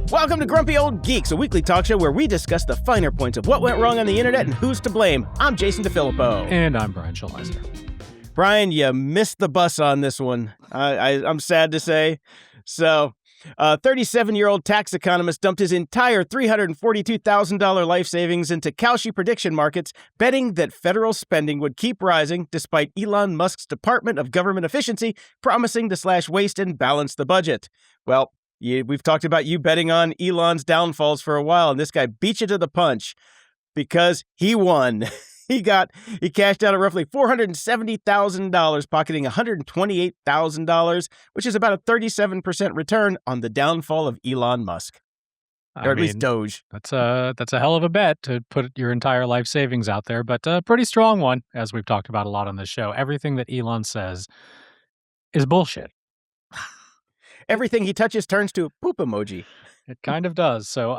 Welcome to Grumpy Old Geeks, a weekly talk show where we discuss the finer points of what went wrong on the internet and who's to blame. I'm Jason DeFilippo. And I'm Brian Schleiser. Brian, you missed the bus on this one. I'm sad to say. So, a 37-year-old tax economist dumped his entire $342,000 life savings into Kalshi prediction markets, betting that federal spending would keep rising despite Elon Musk's Department of Government Efficiency promising to slash waste and balance the budget. Well, we've talked about you betting on Elon's downfalls for a while, and this guy beat you to the punch because he won. He cashed out at roughly $470,000, pocketing $128,000, which is about a 37% return on the downfall of Elon Musk. Or at least Doge. That's a hell of a bet to put your entire life savings out there, but a pretty strong one, as we've talked about a lot on this show. Everything that Elon says is bullshit. Everything he touches turns to a poop emoji. It kind of does. So,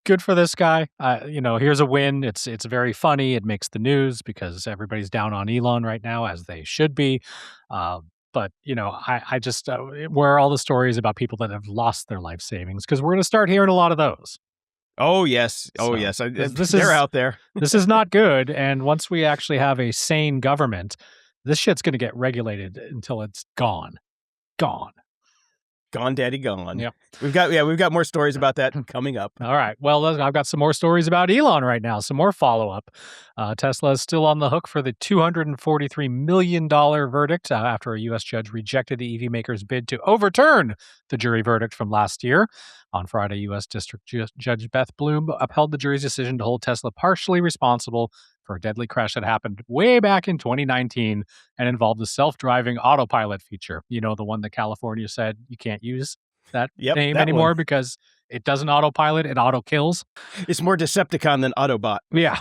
good for this guy. Here's a win. It's very funny. It makes the news because everybody's down on Elon right now, as they should be. But I just where are all the stories about people that have lost their life savings? Because we're going to start hearing a lot of those. Oh, yes. They're out there. This is not good. And once we actually have a sane government, this shit's going to get regulated until it's gone. Gone, daddy, gone. Yep. We've got more stories about that coming up. All right. Well, I've got some more stories about Elon right now, some more follow-up. Tesla is still on the hook for the $243 million verdict after a U.S. judge rejected the EV maker's bid to overturn the jury verdict from last year. On Friday, U.S. District Judge Beth Bloom upheld the jury's decision to hold Tesla partially responsible for a deadly crash that happened way back in 2019 and involved the self-driving autopilot feature. You know, the one that California said you can't use that name anymore because it doesn't autopilot, it auto-kills. It's more Decepticon than Autobot. Yeah.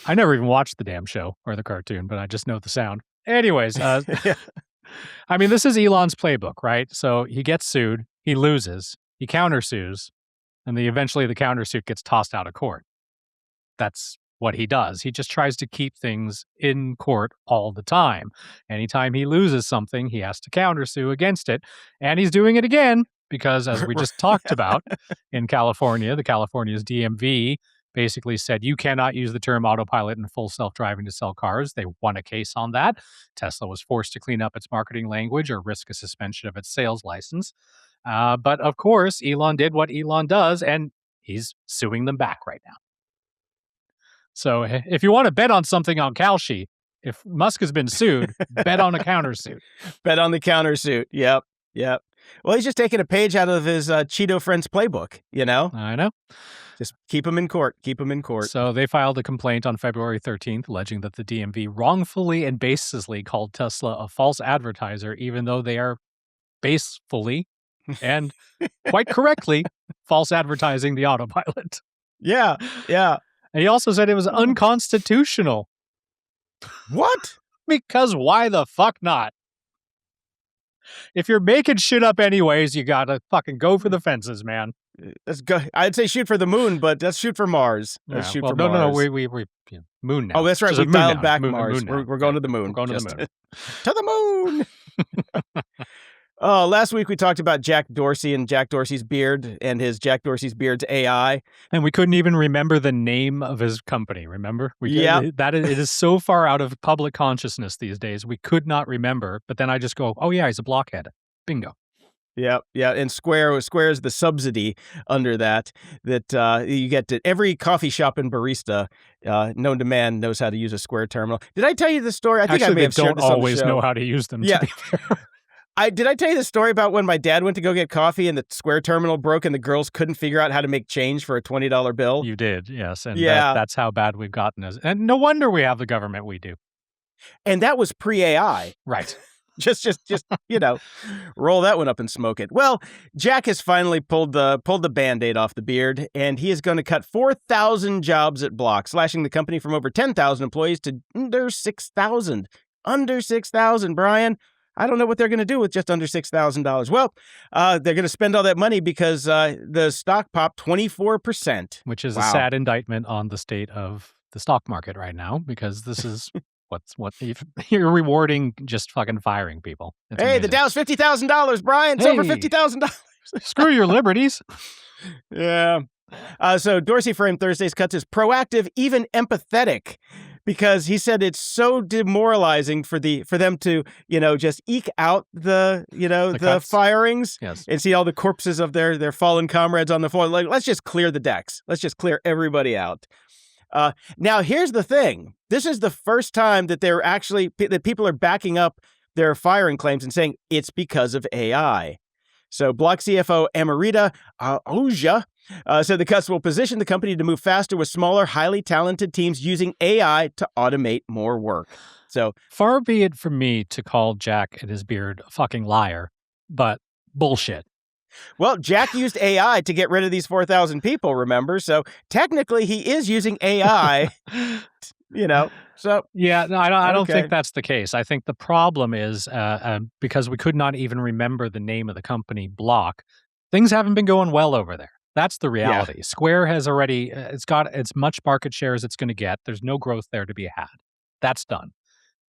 I never even watched the damn show or the cartoon, but I just know the sound. Anyways, this is Elon's playbook, right? So he gets sued, he loses, he countersues, and eventually the countersuit gets tossed out of court. That's what he does. He just tries to keep things in court all the time. Anytime he loses something, he has to countersue against it. And he's doing it again because, as we just talked about, in California, the California's DMV basically said you cannot use the term autopilot and full self-driving to sell cars. They won a case on that. Tesla was forced to clean up its marketing language or risk a suspension of its sales license. But of course, Elon did what Elon does, and he's suing them back right now. So if you want to bet on something on Kalshi, if Musk has been sued, bet on a countersuit. Bet on the countersuit. Yep. Well, he's just taking a page out of his Cheeto Friends playbook, I know. Just keep him in court. So they filed a complaint on February 13th, alleging that the DMV wrongfully and baselessly called Tesla a false advertiser, even though they are basefully and quite correctly false advertising the autopilot. Yeah. And he also said it was unconstitutional. What? Because why the fuck not? If you're making shit up anyways, you gotta fucking go for the fences, man. Let's go. I'd say shoot for the moon, but let's shoot for Mars. Let's shoot for Mars. No, we moon now. Oh, that's right. We dialed back Mars. We're going to the moon. We're going to the moon. To the moon. Last week we talked about Jack Dorsey and Jack Dorsey's beard and his Jack Dorsey's beard's AI. And we couldn't even remember the name of his company, remember? It is so far out of public consciousness these days. We could not remember. But then I just go, oh yeah, he's a blockhead. Bingo. Yeah. And Square is the subsidy under that you get to every coffee shop and barista known to man knows how to use a Square terminal. Did I tell you the story? I think I may have shared this on the show. Don't always know how to use them. Yeah. To be fair. Did I tell you the story about when my dad went to go get coffee and the Square terminal broke and the girls couldn't figure out how to make change for a $20 bill? You did, yes. And that's how bad we've gotten. And no wonder we have the government we do. And that was pre-AI. Right. Just roll that one up and smoke it. Well, Jack has finally pulled the Band-Aid off the beard, and he is going to cut 4,000 jobs at Block, slashing the company from over 10,000 employees to under 6,000. Under 6,000, Brian. I don't know what they're going to do with just under $6,000. Well, they're going to spend all that money because the stock popped 24%. Which is a sad indictment on the state of the stock market right now, because this is You're rewarding just fucking firing people. It's Hey, the amazing. Dow's $50,000, Brian. It's over $50,000. Screw your liberties. Yeah. So Dorsey framed Thursday's cuts as proactive, even empathetic, because he said it's so demoralizing for them to, just eke out the firings and see all the corpses of their fallen comrades on the floor. Like, let's just clear the decks. Let's just clear everybody out. Now, here's the thing. This is the first time that that people are backing up their firing claims and saying it's because of AI. So Block CFO Amrita Ahuja said the cuts will position the company to move faster with smaller, highly talented teams using AI to automate more work. So far be it from me to call Jack and his beard a fucking liar, but bullshit. Well, Jack used AI to get rid of these 4,000 people, remember? So technically he is using AI, so. Yeah, no, I don't think that's the case. I think the problem is because we could not even remember the name of the company, Block, things haven't been going well over there. That's the reality. Yeah. Square has already, it's got as much market share as it's going to get. There's no growth there to be had. That's done.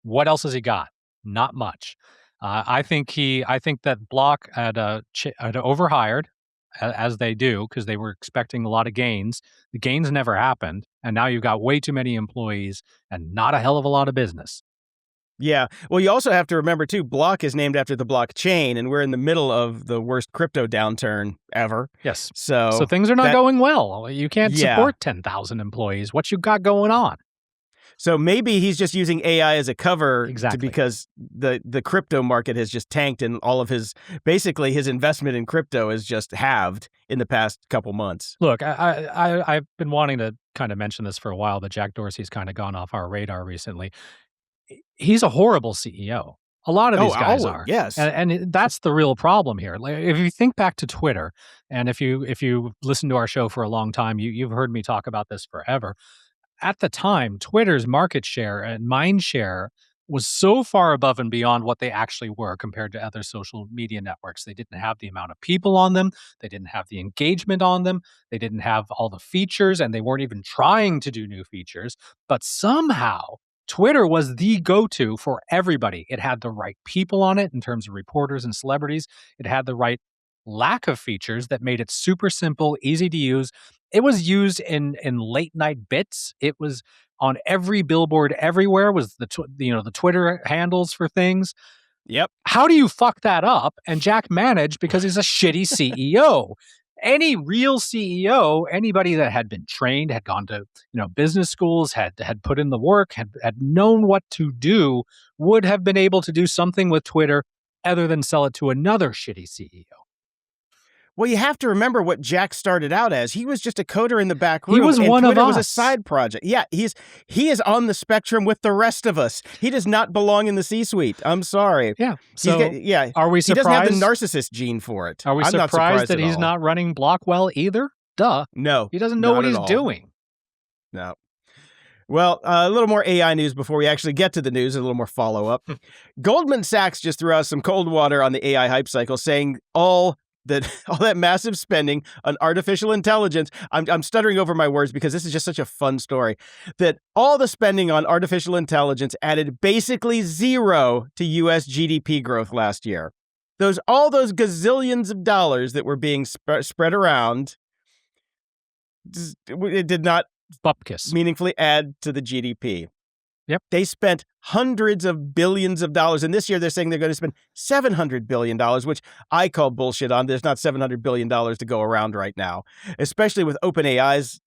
What else has he got? Not much. I think that Block had overhired, as they do, because they were expecting a lot of gains. The gains never happened, and now you've got way too many employees and not a hell of a lot of business. Yeah. Well, you also have to remember, too, Block is named after the blockchain, and we're in the middle of the worst crypto downturn ever. Yes. So things are not going well. You can't support 10,000 employees. What you got going on? So maybe he's just using AI as a cover because the crypto market has just tanked and all of his investment in crypto is just halved in the past couple months. Look, I've been wanting to kind of mention this for a while, but Jack Dorsey's kind of gone off our radar recently. He's a horrible CEO. A lot of these guys are. Yes. And that's the real problem here. Like, if you think back to Twitter, and if you listen to our show for a long time, you've heard me talk about this forever. At the time, Twitter's market share and mind share was so far above and beyond what they actually were compared to other social media networks. They didn't have the amount of people on them. They didn't have the engagement on them. They didn't have all the features, and they weren't even trying to do new features. But somehow, Twitter was the go-to for everybody. It had the right people on it in terms of reporters and celebrities. It had the right lack of features that made it super simple, easy to use. It was used in late night bits. It was on every billboard everywhere. Was the Twitter handles for things. Yep. How do you fuck that up? And Jack managed because he's a shitty CEO. Any real CEO, anybody that had been trained, had gone to business schools, had put in the work, had known what to do, would have been able to do something with Twitter other than sell it to another shitty CEO. Well, you have to remember what Jack started out as. He was just a coder in the back room. He was one of us. Twitter was a side project. Yeah, he is on the spectrum with the rest of us. He does not belong in the C-suite. I'm sorry. Yeah. So, are we surprised? He doesn't have the narcissist gene for it. Are we surprised that he's not running Block well either? Duh. No. He doesn't know what he's doing. No. Well, a little more AI news before we actually get to the news, a little more follow-up. Goldman Sachs just threw out some cold water on the AI hype cycle, saying all that massive spending on artificial intelligence, I'm stuttering over my words because this is just such a fun story, that all the spending on artificial intelligence added basically zero to US GDP growth last year. All those gazillions of dollars that were being spread around, it did not meaningfully add to the GDP. Yep. They spent hundreds of billions of dollars, and this year they're saying they're going to spend $700 billion, which I call bullshit on. There's not $700 billion to go around right now, especially with OpenAI's,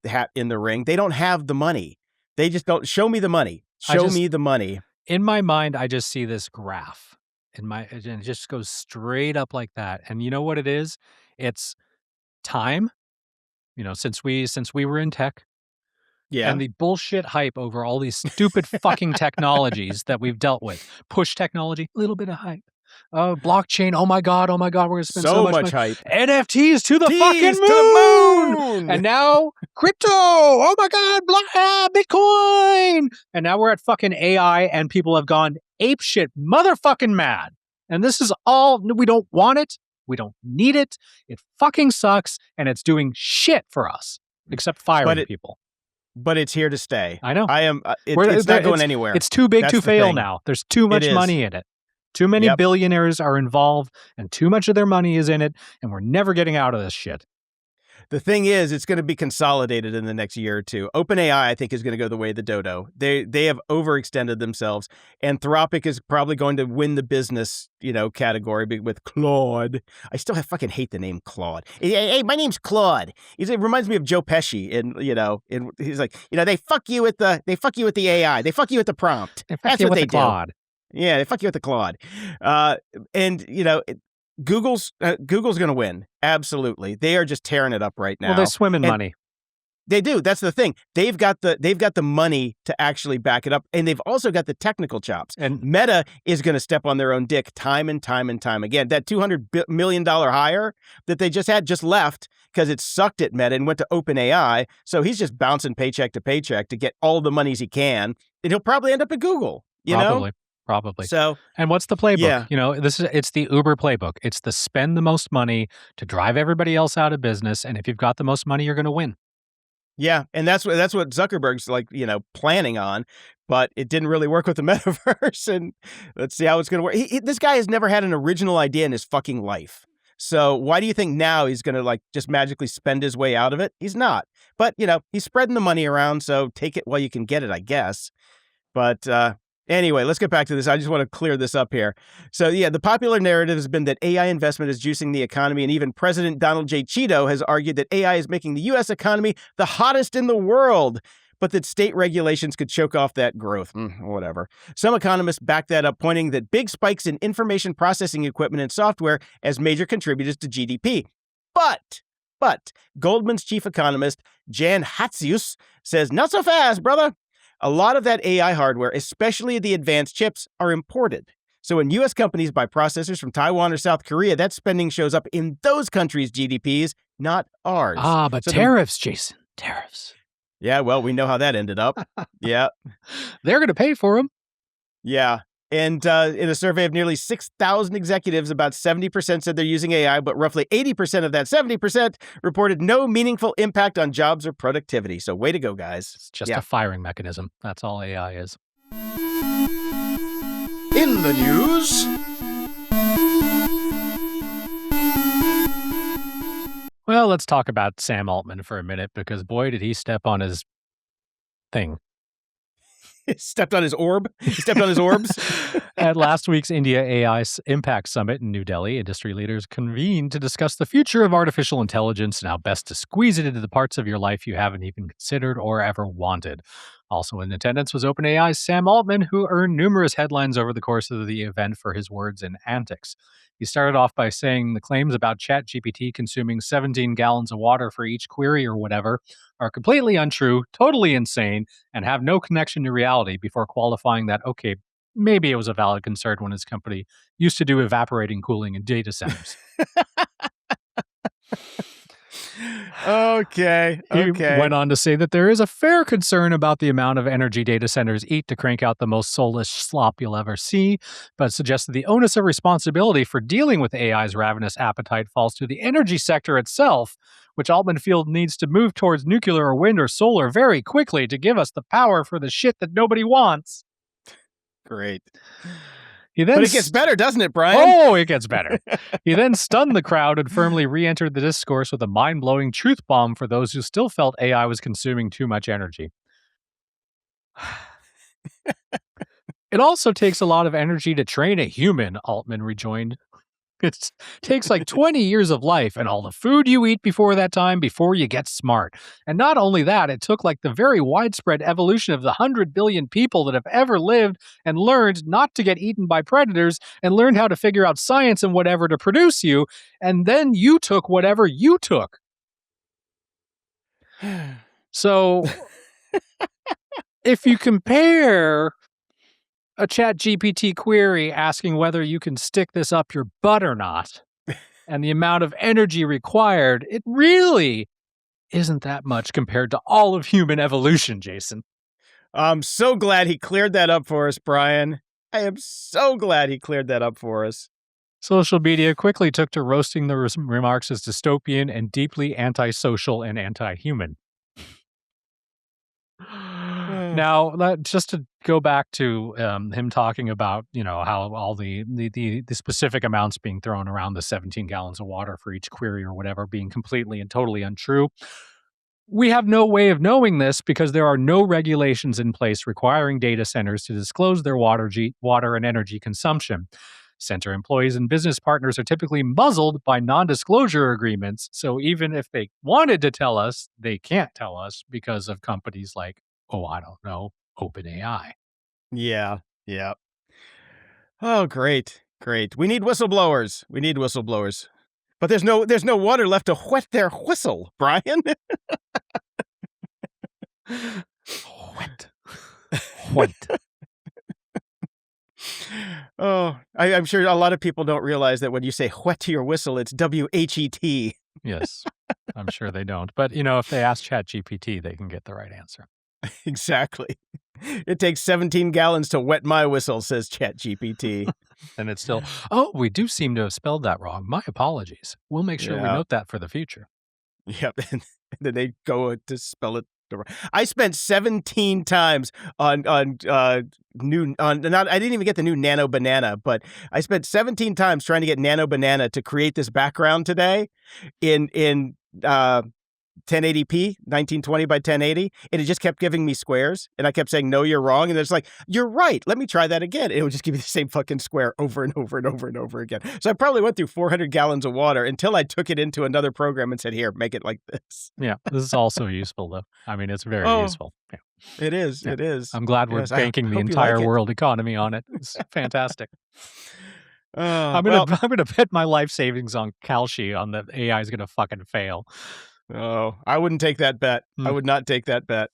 hat in the ring. They don't have the money. They just don't. Show me the money. Show me the money. In my mind, I just see this graph. And it just goes straight up like that. And you know what it is? It's time, since we were in tech. Yeah. And the bullshit hype over all these stupid fucking technologies that we've dealt with. Push technology, a little bit of hype. Blockchain, oh my God, we're going to spend so much money. Hype. NFTs to the fucking moon! And now, crypto, oh my God, Bitcoin! And now we're at fucking AI and people have gone apeshit motherfucking mad. And this is all, we don't want it, we don't need it, it fucking sucks, and it's doing shit for us, except firing people. but it's here to stay. I know. I am. It's not going anywhere. It's too big That's to the fail thing. now. There's too much money in it. Too many Yep. billionaires are involved, and too much of their money is in it, and we're never getting out of this shit. The thing is, it's going to be consolidated in the next year or two. OpenAI, I think, is going to go the way of the dodo. They have overextended themselves. Anthropic is probably going to win the business, category with Claude. I still fucking hate the name Claude. Hey, my name's Claude. It reminds me of Joe Pesci, and he's like, they fuck you with the AI. They fuck you with the prompt. That's what they do. Claude. Yeah, they fuck you with the Claude. Google's going to win. Absolutely. They are just tearing it up right now. Well, they swim in money. They do. That's the thing. They've got the money to actually back it up, and they've also got the technical chops. And Meta is going to step on their own dick time and time and time again. That $200 million hire that they just left because it sucked at Meta and went to OpenAI. So he's just bouncing paycheck to paycheck to get all the monies he can, and he'll probably end up at Google. Probably. So, and what's the playbook? Yeah. It's the Uber playbook. It's the spend the most money to drive everybody else out of business. And if you've got the most money, you're going to win. Yeah, and that's what Zuckerberg's planning on, but it didn't really work with the metaverse. And let's see how it's going to work. This guy has never had an original idea in his fucking life. So why do you think now he's going to just magically spend his way out of it? He's not. But he's spreading the money around, so take it while you can get it, I guess. But anyway, let's get back to this. I just want to clear this up here. So, the popular narrative has been that AI investment is juicing the economy, and even President Donald J. Cheeto has argued that AI is making the U.S. economy the hottest in the world, but that state regulations could choke off that growth. Whatever. Some economists back that up, pointing that big spikes in information processing equipment and software as major contributors to GDP. But Goldman's chief economist, Jan Hatzius, says, not so fast, brother. A lot of that AI hardware, especially the advanced chips, are imported. So when U.S. companies buy processors from Taiwan or South Korea, that spending shows up in those countries' GDPs, not ours. But so tariffs, Jason. Tariffs. Yeah, well, we know how that ended up. Yeah. They're going to pay for them. Yeah. And in a survey of nearly 6,000 executives, about 70% said they're using AI, but roughly 80% of that 70% reported no meaningful impact on jobs or productivity. So way to go, guys. It's just a firing mechanism. That's all AI is. In the news. Well, let's talk about Sam Altman for a minute, because boy, did he step on his thing. Stepped on his orb? He stepped on his orbs? At last week's India AI Impact Summit in New Delhi, industry leaders convened to discuss the future of artificial intelligence and how best to squeeze it into the parts of your life you haven't even considered or ever wanted. Also in attendance was OpenAI's Sam Altman, who earned numerous headlines over the course of the event for his words and antics. He started off by saying the claims about ChatGPT consuming 17 gallons of water for each query or whatever are completely untrue, totally insane, and have no connection to reality, before qualifying that, okay, maybe it was a valid concern when his company used to do evaporating cooling in data centers. Okay. He went on to say that there is a fair concern about the amount of energy data centers eat to crank out the most soulless slop you'll ever see, but suggested the onus of responsibility for dealing with AI's ravenous appetite falls to the energy sector itself, which Altman feels needs to move towards nuclear or wind or solar very quickly to give us the power for the shit that nobody wants. Great. But it gets better, doesn't it, Brian? Oh, it gets better. He then stunned the crowd and firmly re-entered the discourse with a mind-blowing truth bomb for those who still felt AI was consuming too much energy. It also takes a lot of energy to train a human, Altman rejoined. It takes like 20 years of life and all the food you eat before that time before you get smart. And not only that, it took like the very widespread evolution of the 100 billion people that have ever lived and learned not to get eaten by predators and learned how to figure out science and whatever to produce you. And then you took whatever you took. So if you compare a ChatGPT query asking whether you can stick this up your butt or not, and the amount of energy required, it really isn't that much compared to all of human evolution, Jason. I'm so glad he cleared that up for us, Brian. I am so glad he cleared that up for us. Social media quickly took to roasting the remarks as dystopian and deeply antisocial and anti-human. Now, just to go back to him talking about, how all the specific amounts being thrown around, the 17 gallons of water for each query or whatever being completely and totally untrue. We have no way of knowing this because there are no regulations in place requiring data centers to disclose their water and energy consumption. Center employees and business partners are typically muzzled by non-disclosure agreements, so even if they wanted to tell us, they can't tell us because of companies like, I don't know, OpenAI. Yeah. Oh, great. We need whistleblowers. But there's no water left to whet their whistle, Brian. Whet. Oh, I'm sure a lot of people don't realize that when you say whet to your whistle, it's WHET. Yes, I'm sure they don't. But, if they ask ChatGPT, they can get the right answer. Exactly. It takes 17 gallons to wet my whistle, says ChatGPT. And it's still, we do seem to have spelled that wrong. My apologies. We'll make sure we note that for the future. Yep. And then they go to spell it. I spent 17 times on I didn't even get the new Nano Banana, but I spent 17 times trying to get Nano Banana to create this background today in 1080p, 1920 by 1080, and it just kept giving me squares, and I kept saying, no, you're wrong, and it's like, you're right, let me try that again, and it would just give me the same fucking square over and over and over and over again. So I probably went through 400 gallons of water until I took it into another program and said, here, make it like this. Yeah, this is also useful, though. I mean, it's very useful. Yeah. It is. Yeah. It is. I'm glad we're banking the entire world economy on it. It's fantastic. I'm gonna bet my life savings on Kalshi on the AI is gonna fucking fail. Oh, I wouldn't take that bet. I would not take that bet.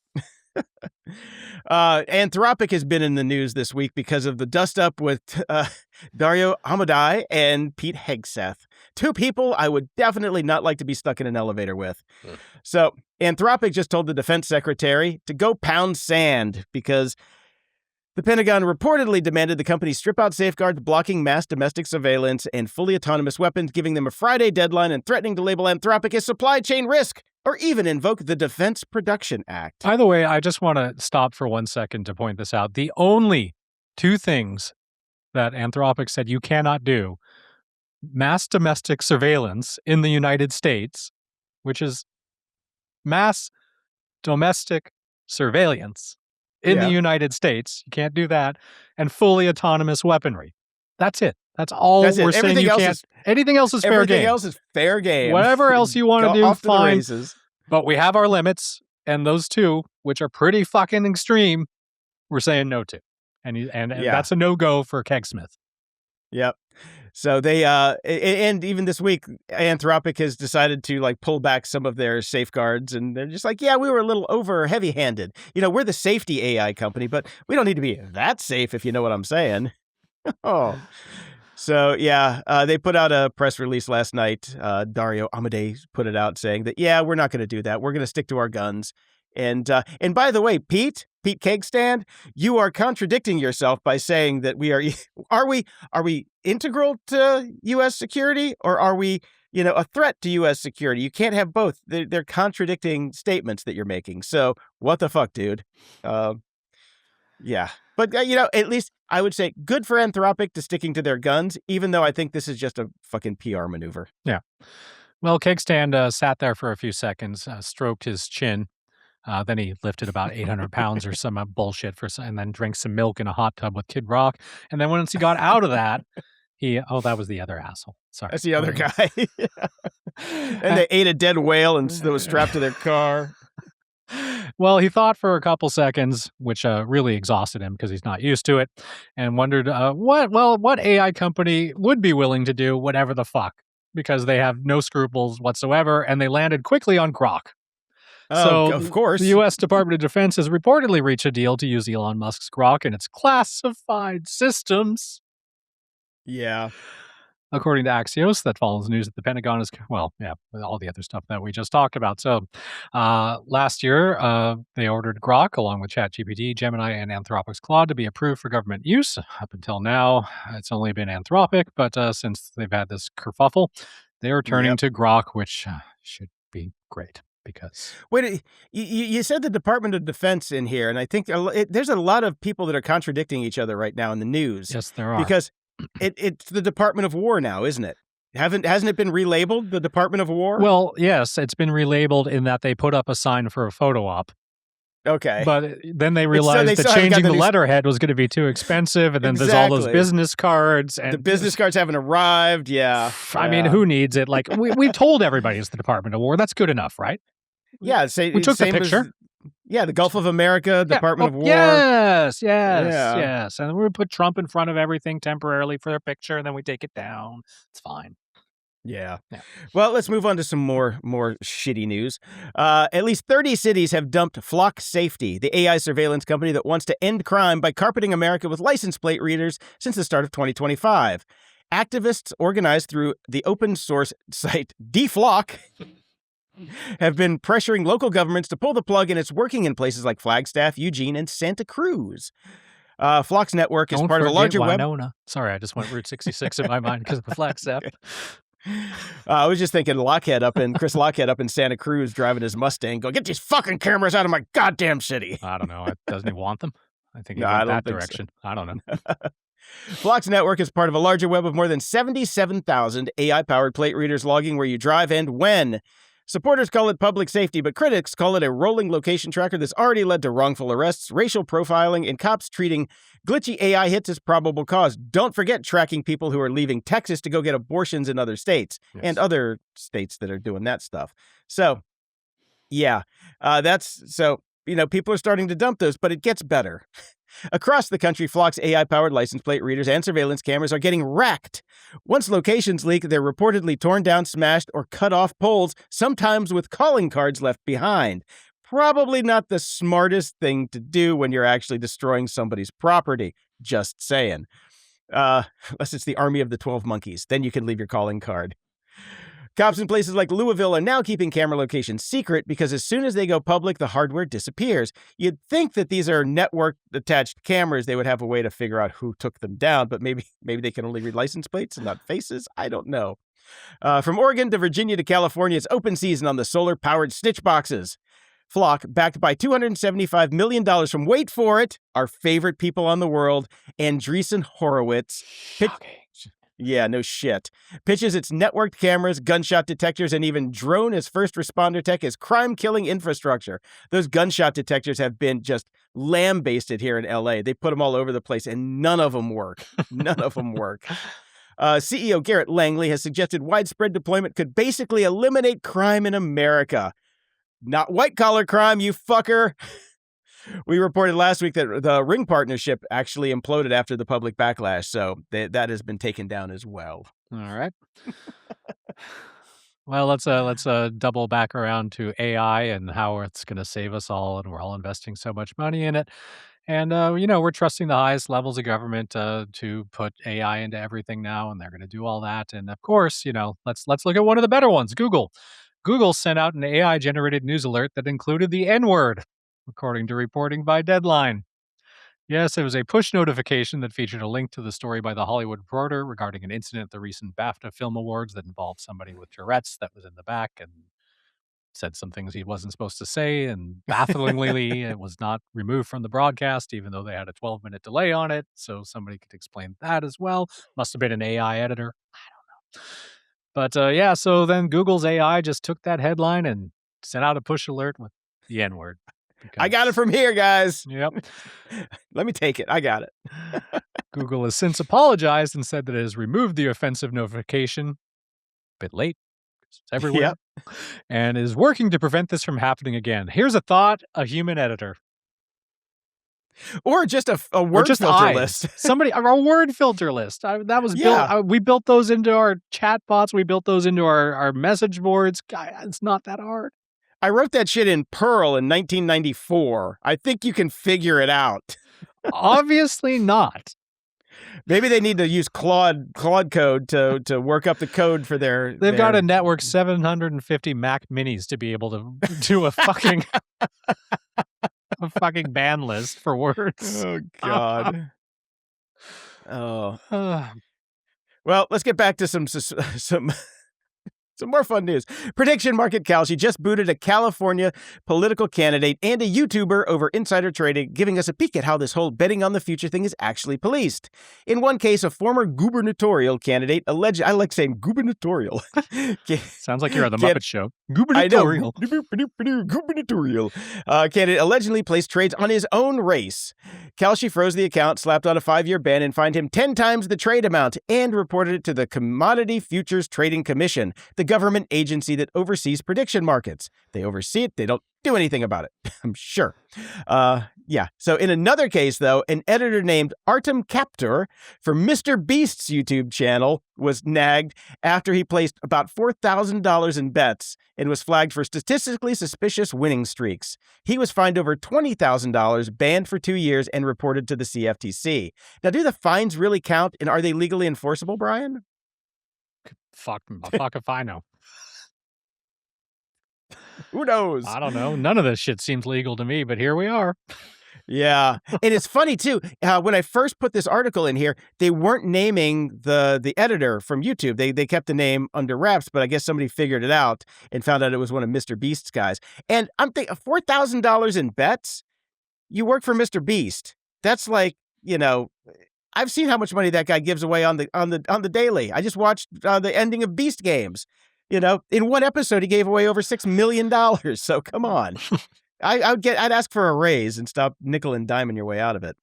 Anthropic has been in the news this week because of the dust-up with Dario Amodei and Pete Hegseth. Two people I would definitely not like to be stuck in an elevator with. So Anthropic just told the defense secretary to go pound sand because the Pentagon reportedly demanded the company strip out safeguards blocking mass domestic surveillance and fully autonomous weapons, giving them a Friday deadline and threatening to label Anthropic as supply chain risk or even invoke the Defense Production Act. By the way, I just want to stop for 1 second to point this out. The only two things that Anthropic said you cannot do, mass domestic surveillance in the United States, which is mass domestic surveillance in the United States. You can't do that. And fully autonomous weaponry. That's it. That's all we're saying you can't. Anything else is fair game. Everything else is fair game. Whatever else you want to do, fine. But we have our limits, and those two, which are pretty fucking extreme, we're saying no to. And that's a no-go for Kegsmith. Yep. So they, and even this week, Anthropic has decided to pull back some of their safeguards, and they're just like, yeah, we were a little over heavy-handed. We're the safety AI company, but we don't need to be that safe, if you know what I'm saying. Oh. So, they put out a press release last night. Dario Amodei put it out saying that, we're not going to do that. We're going to stick to our guns. And by the way, Pete Cakestand, you are contradicting yourself by saying that we are we integral to U.S. security, or are we, a threat to U.S. security? You can't have both. They're contradicting statements that you're making. So what the fuck, dude? Yeah. But, at least I would say good for Anthropic to sticking to their guns, even though I think this is just a fucking PR maneuver. Yeah. Well, Cakestand sat there for a few seconds, stroked his chin. Then he lifted about 800 pounds or some bullshit and then drank some milk in a hot tub with Kid Rock. And then once he got out of that, that was the other asshole. Sorry. That's the other guy. And they ate a dead whale and that was strapped to their car. Well, he thought for a couple seconds, which really exhausted him because he's not used to it, and wondered what AI company would be willing to do whatever the fuck, because they have no scruples whatsoever, and they landed quickly on Grok. So, of course, the U.S. Department of Defense has reportedly reached a deal to use Elon Musk's Grok in its classified systems. Yeah. According to Axios, that follows news that the Pentagon is, all the other stuff that we just talked about. So last year, they ordered Grok, along with ChatGPT, Gemini, and Anthropic's Claude to be approved for government use. Up until now, it's only been Anthropic, but since they've had this kerfuffle, they are turning to Grok, which should be great. because Wait, you said the Department of Defense in here, and I think there's a lot of people that are contradicting each other right now in the news. yes, there are. Because it's the Department of War now, isn't it? Hasn't it been relabeled the Department of War? Well, yes, it's been relabeled in that they put up a sign for a photo op. Okay. But then they realized that changing the letterhead was going to be too expensive, and then there's all those business cards. And the business cards haven't arrived, yeah. I mean, who needs it? Like, we told everybody it's the Department of War. That's good enough, right? Yeah, we took the picture. The Gulf of America, Department of War. Yes. And we put Trump in front of everything temporarily for their picture, and then we take it down. It's fine. Yeah. Well, let's move on to some more shitty news. At least 30 cities have dumped Flock Safety, the AI surveillance company that wants to end crime by carpeting America with license plate readers since the start of 2025. Activists organized through the open source site DFlock have been pressuring local governments to pull the plug, and it's working in places like Flagstaff, Eugene, and Santa Cruz. Flock's network is part of a larger Winona. Sorry, I just went Route 66 in my mind because of the Flagstaff. I was just thinking Chris Lockhead up in Santa Cruz driving his Mustang, go, get these fucking cameras out of my goddamn city. I don't know. Doesn't he want them? I think he went that direction. So. I don't know. Flock's network is part of a larger web of more than 77,000 AI-powered plate readers logging where you drive and when. Supporters call it public safety, but critics call it a rolling location tracker that's already led to wrongful arrests, racial profiling, and cops treating glitchy AI hits as probable cause. Don't forget tracking people who are leaving Texas to go get abortions in other states and other states that are doing that stuff. So, yeah, people are starting to dump those, but it gets better. Across the country, Flock's AI-powered license plate readers and surveillance cameras are getting wrecked. Once locations leak, they're reportedly torn down, smashed, or cut off poles, sometimes with calling cards left behind. Probably not the smartest thing to do when you're actually destroying somebody's property. Just saying. Unless it's the Army of the 12 Monkeys. Then you can leave your calling card. Cops in places like Louisville are now keeping camera locations secret because as soon as they go public, the hardware disappears. You'd think that these are network-attached cameras. They would have a way to figure out who took them down, but maybe they can only read license plates and not faces. I don't know. From Oregon to Virginia to California, it's open season on the solar-powered snitch boxes. Flock, backed by $275 million from, wait for it, our favorite people on the world, Andreessen Horowitz. Yeah, no shit. Pitches its networked cameras, gunshot detectors, and even drone as first responder tech as crime-killing infrastructure. Those gunshot detectors have been just lambasted here in LA. They put them all over the place, and none of them work. None of them work. CEO Garrett Langley has suggested widespread deployment could basically eliminate crime in America. Not white-collar crime, you fucker. We reported last week that the Ring partnership actually imploded after the public backlash, so that has been taken down as well. All right. Well, let's double back around to AI and how it's going to save us all, and we're all investing so much money in it. And we're trusting the highest levels of government to put AI into everything now, and they're going to do all that. And of course, let's look at one of the better ones, Google. Google sent out an AI-generated news alert that included the N-word, according to reporting by Deadline. Yes, it was a push notification that featured a link to the story by The Hollywood Reporter regarding an incident at the recent BAFTA Film Awards that involved somebody with Tourette's that was in the back and said some things he wasn't supposed to say, and bafflingly, it was not removed from the broadcast, even though they had a 12-minute delay on it, so somebody could explain that as well. Must have been an AI editor. I don't know. But so then Google's AI just took that headline and sent out a push alert with the N-word. I got it from here, guys. Yep. Let me take it. I got it. Google has since apologized and said that it has removed the offensive notification. A bit late. It's everywhere. Yep. And is working to prevent this from happening again. Here's a thought, a human editor. Or just a word filter list. A word filter list. That was built. We built those into our chat bots. We built those into our message boards. It's not that hard. I wrote that shit in Perl in 1994. I think you can figure it out. Obviously not. Maybe they need to use Claude code to work up the code for their... They've got to network 750 Mac Minis to be able to do a fucking... a fucking ban list for words. Oh, God. Oh. Well, let's get back to some Some more fun news. Prediction market Kalshi just booted a California political candidate and a YouTuber over insider trading, giving us a peek at how this whole betting on the future thing is actually policed. In one case, a former gubernatorial candidate alleged, I like saying gubernatorial. Sounds like you're on the Muppet Show. Gubernatorial. Gubernatorial. Candidate allegedly placed trades on his own race. Kalshi froze the account, slapped on a 5-year ban, and fined him 10 times the trade amount, and reported it to the Commodity Futures Trading Commission, the government agency that oversees prediction markets. They oversee it. They don't do anything about it, I'm sure. Yeah. So in another case, though, an editor named Artem Kaptur for Mr. Beast's YouTube channel was nagged after he placed about $4,000 in bets and was flagged for statistically suspicious winning streaks. He was fined over $20,000, banned for 2 years, and reported to the CFTC. Now, do the fines really count, and are they legally enforceable, Brian? Fuck if I know. Who knows? I don't know. None of this shit seems legal to me, but here we are. Yeah. And it's funny, too. When I first put this article in here, they weren't naming the editor from YouTube. They kept the name under wraps, but I guess somebody figured it out and found out it was one of Mr. Beast's guys. And I'm thinking, $4,000 in bets? You work for Mr. Beast. That's like, I've seen how much money that guy gives away on the daily. I just watched the ending of Beast Games. In one episode, he gave away over $6 million. So come on. I'd ask for a raise and stop nickel and diming your way out of it.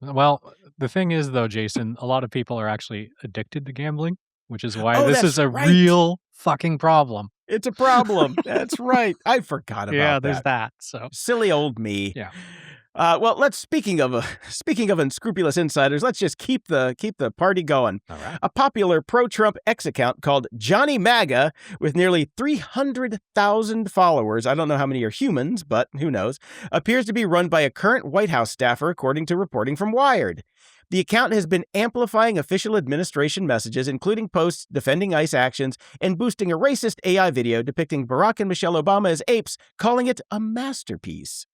Well, the thing is, though, Jason, a lot of people are actually addicted to gambling, which is why this is a real fucking problem. It's a problem. That's right. I forgot about that. Yeah, there's that. So silly old me. Yeah. Well, speaking of unscrupulous insiders, let's just keep the party going. All right. A popular pro-Trump X account called Johnny MAGA, with nearly 300,000 followers, I don't know how many are humans, but who knows, appears to be run by a current White House staffer, according to reporting from Wired. The account has been amplifying official administration messages, including posts defending ICE actions and boosting a racist AI video depicting Barack and Michelle Obama as apes, calling it a masterpiece.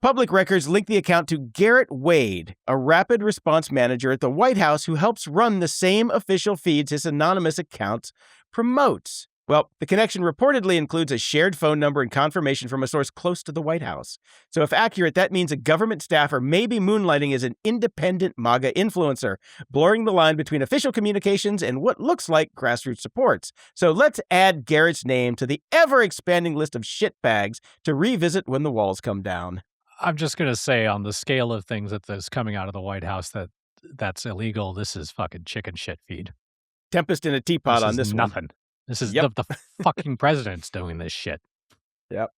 Public records link the account to Garrett Wade, a rapid response manager at the White House who helps run the same official feeds his anonymous account promotes. Well, the connection reportedly includes a shared phone number and confirmation from a source close to the White House. So if accurate, that means a government staffer may be moonlighting as an independent MAGA influencer, blurring the line between official communications and what looks like grassroots supports. So let's add Garrett's name to the ever-expanding list of shitbags to revisit when the walls come down. I'm just going to say, on the scale of things that's coming out of the White House that's illegal, this is fucking chicken shit feed. Tempest in a teapot on this one. Nothing. This is the fucking president's doing this shit. Yep.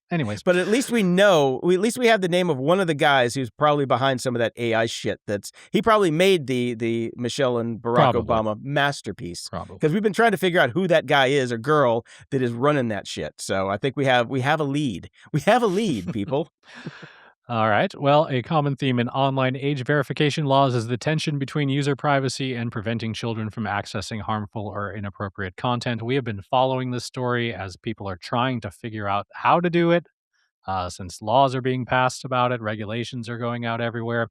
Anyways. But at least we have the name of one of the guys who's probably behind some of that AI shit. He probably made the Michelle and Barack Obama masterpiece. Probably. Because we've been trying to figure out who that guy is or girl that is running that shit. So I think we have a lead. We have a lead, people. All right. Well, a common theme in online age verification laws is the tension between user privacy and preventing children from accessing harmful or inappropriate content. We have been following this story as people are trying to figure out how to do it, since laws are being passed about it, regulations are going out everywhere.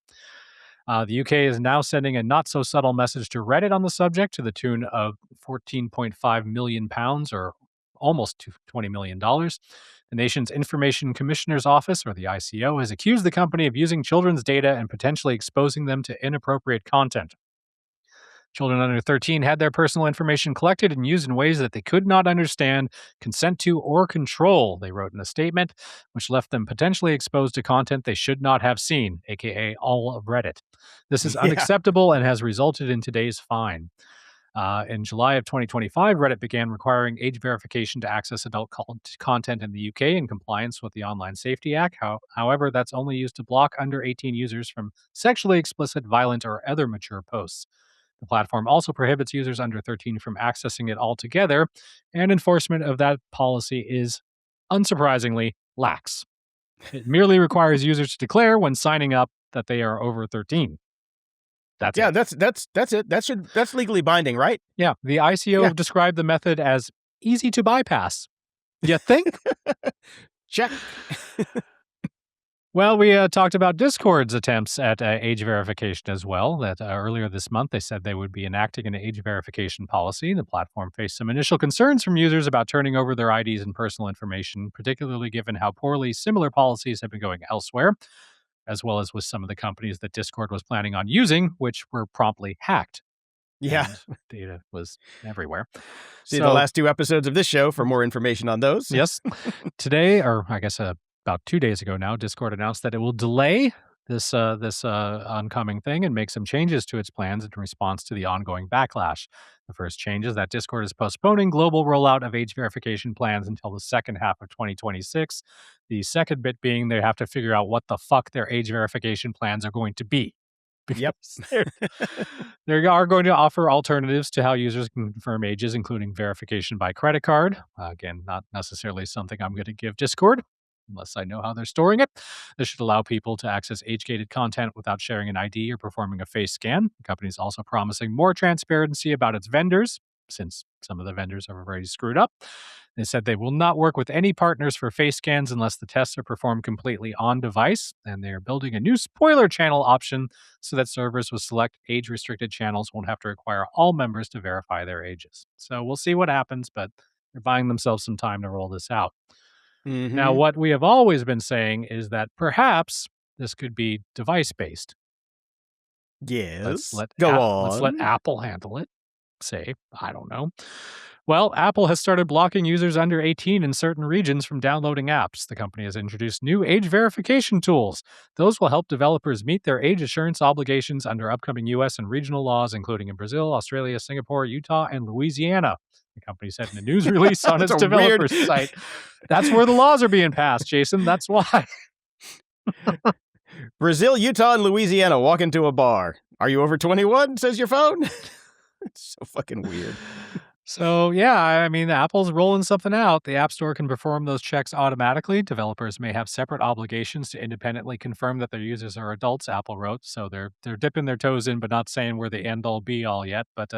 The UK is now sending a not-so-subtle message to Reddit on the subject to the tune of £14.5 million, or almost $20 million. The nation's Information Commissioner's Office, or the ICO, has accused the company of using children's data and potentially exposing them to inappropriate content. Children under 13 had their personal information collected and used in ways that they could not understand, consent to, or control, they wrote in a statement, which left them potentially exposed to content they should not have seen, aka all of Reddit. This is unacceptable and has resulted in today's fine. In July of 2025, Reddit began requiring age verification to access adult content in the UK in compliance with the Online Safety Act. However, that's only used to block under 18 users from sexually explicit, violent, or other mature posts. The platform also prohibits users under 13 from accessing it altogether, and enforcement of that policy is, unsurprisingly, lax. It merely requires users to declare when signing up that they are over 13. That's it. That's legally binding, right? Yeah. The ICO described the method as easy to bypass. You think? Check. Well, we talked about Discord's attempts at age verification as well. That earlier this month, they said they would be enacting an age verification policy. The platform faced some initial concerns from users about turning over their IDs and personal information, particularly given how poorly similar policies have been going elsewhere, as well as with some of the companies that Discord was planning on using, which were promptly hacked. Yeah. And data was everywhere. See the last 2 episodes of this show for more information on those. Yes. Today, or I guess about 2 days ago now, Discord announced that it will delay this oncoming thing and make some changes to its plans in response to the ongoing backlash. The first change is that Discord is postponing global rollout of age verification plans until the second half of 2026. The second bit being they have to figure out what the fuck their age verification plans are going to be. Yep. They are going to offer alternatives to how users can confirm ages, including verification by credit card. Again, not necessarily something I'm going to give Discord, unless I know how they're storing it. This should allow people to access age-gated content without sharing an ID or performing a face scan. The company is also promising more transparency about its vendors, since some of the vendors have already screwed up. They said they will not work with any partners for face scans unless the tests are performed completely on device, and they are building a new spoiler channel option so that servers with select age-restricted channels won't have to require all members to verify their ages. So we'll see what happens, but they're buying themselves some time to roll this out. Mm-hmm. Now, what we have always been saying is that perhaps this could be device-based. Yes. Let's Go let on. Apple handle it. Say, I don't know. Well, Apple has started blocking users under 18 in certain regions from downloading apps. The company has introduced new age verification tools. Those will help developers meet their age assurance obligations under upcoming U.S. and regional laws, including in Brazil, Australia, Singapore, Utah, and Louisiana. The company said in a news release on its developer site. That's where the laws are being passed, Jason. That's why. Brazil, Utah, and Louisiana walk into a bar. Are you over 21? Says your phone. It's so fucking weird. So, yeah, I mean, Apple's rolling something out. The App Store can perform those checks automatically. Developers may have separate obligations to independently confirm that their users are adults, Apple wrote. So they're dipping their toes in, but not saying we're the end-all, be-all yet. But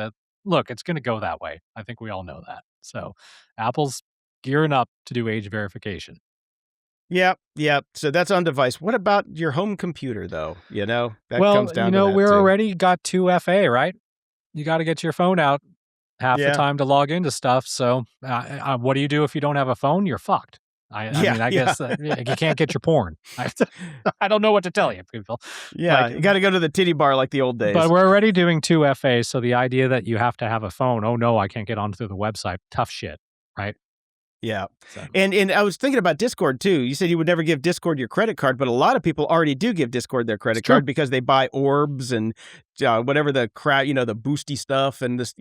look, it's going to go that way. I think we all know that. So Apple's gearing up to do age verification. Yep. So that's on device. What about your home computer, though? That comes down to that, we're too. already got 2FA, right? You got to get your phone out half the time to log into stuff. So what do you do if you don't have a phone? You're fucked. I guess you can't get your porn. I don't know what to tell you, people. Yeah, you got to go to the titty bar like the old days. But we're already doing 2FA, so the idea that you have to have a phone, oh no, I can't get onto the website, tough shit, right? Yeah. So. And I was thinking about Discord, too. You said you would never give Discord your credit card, but a lot of people already do give Discord their credit card because they buy orbs and whatever the crap, the boosty stuff and this,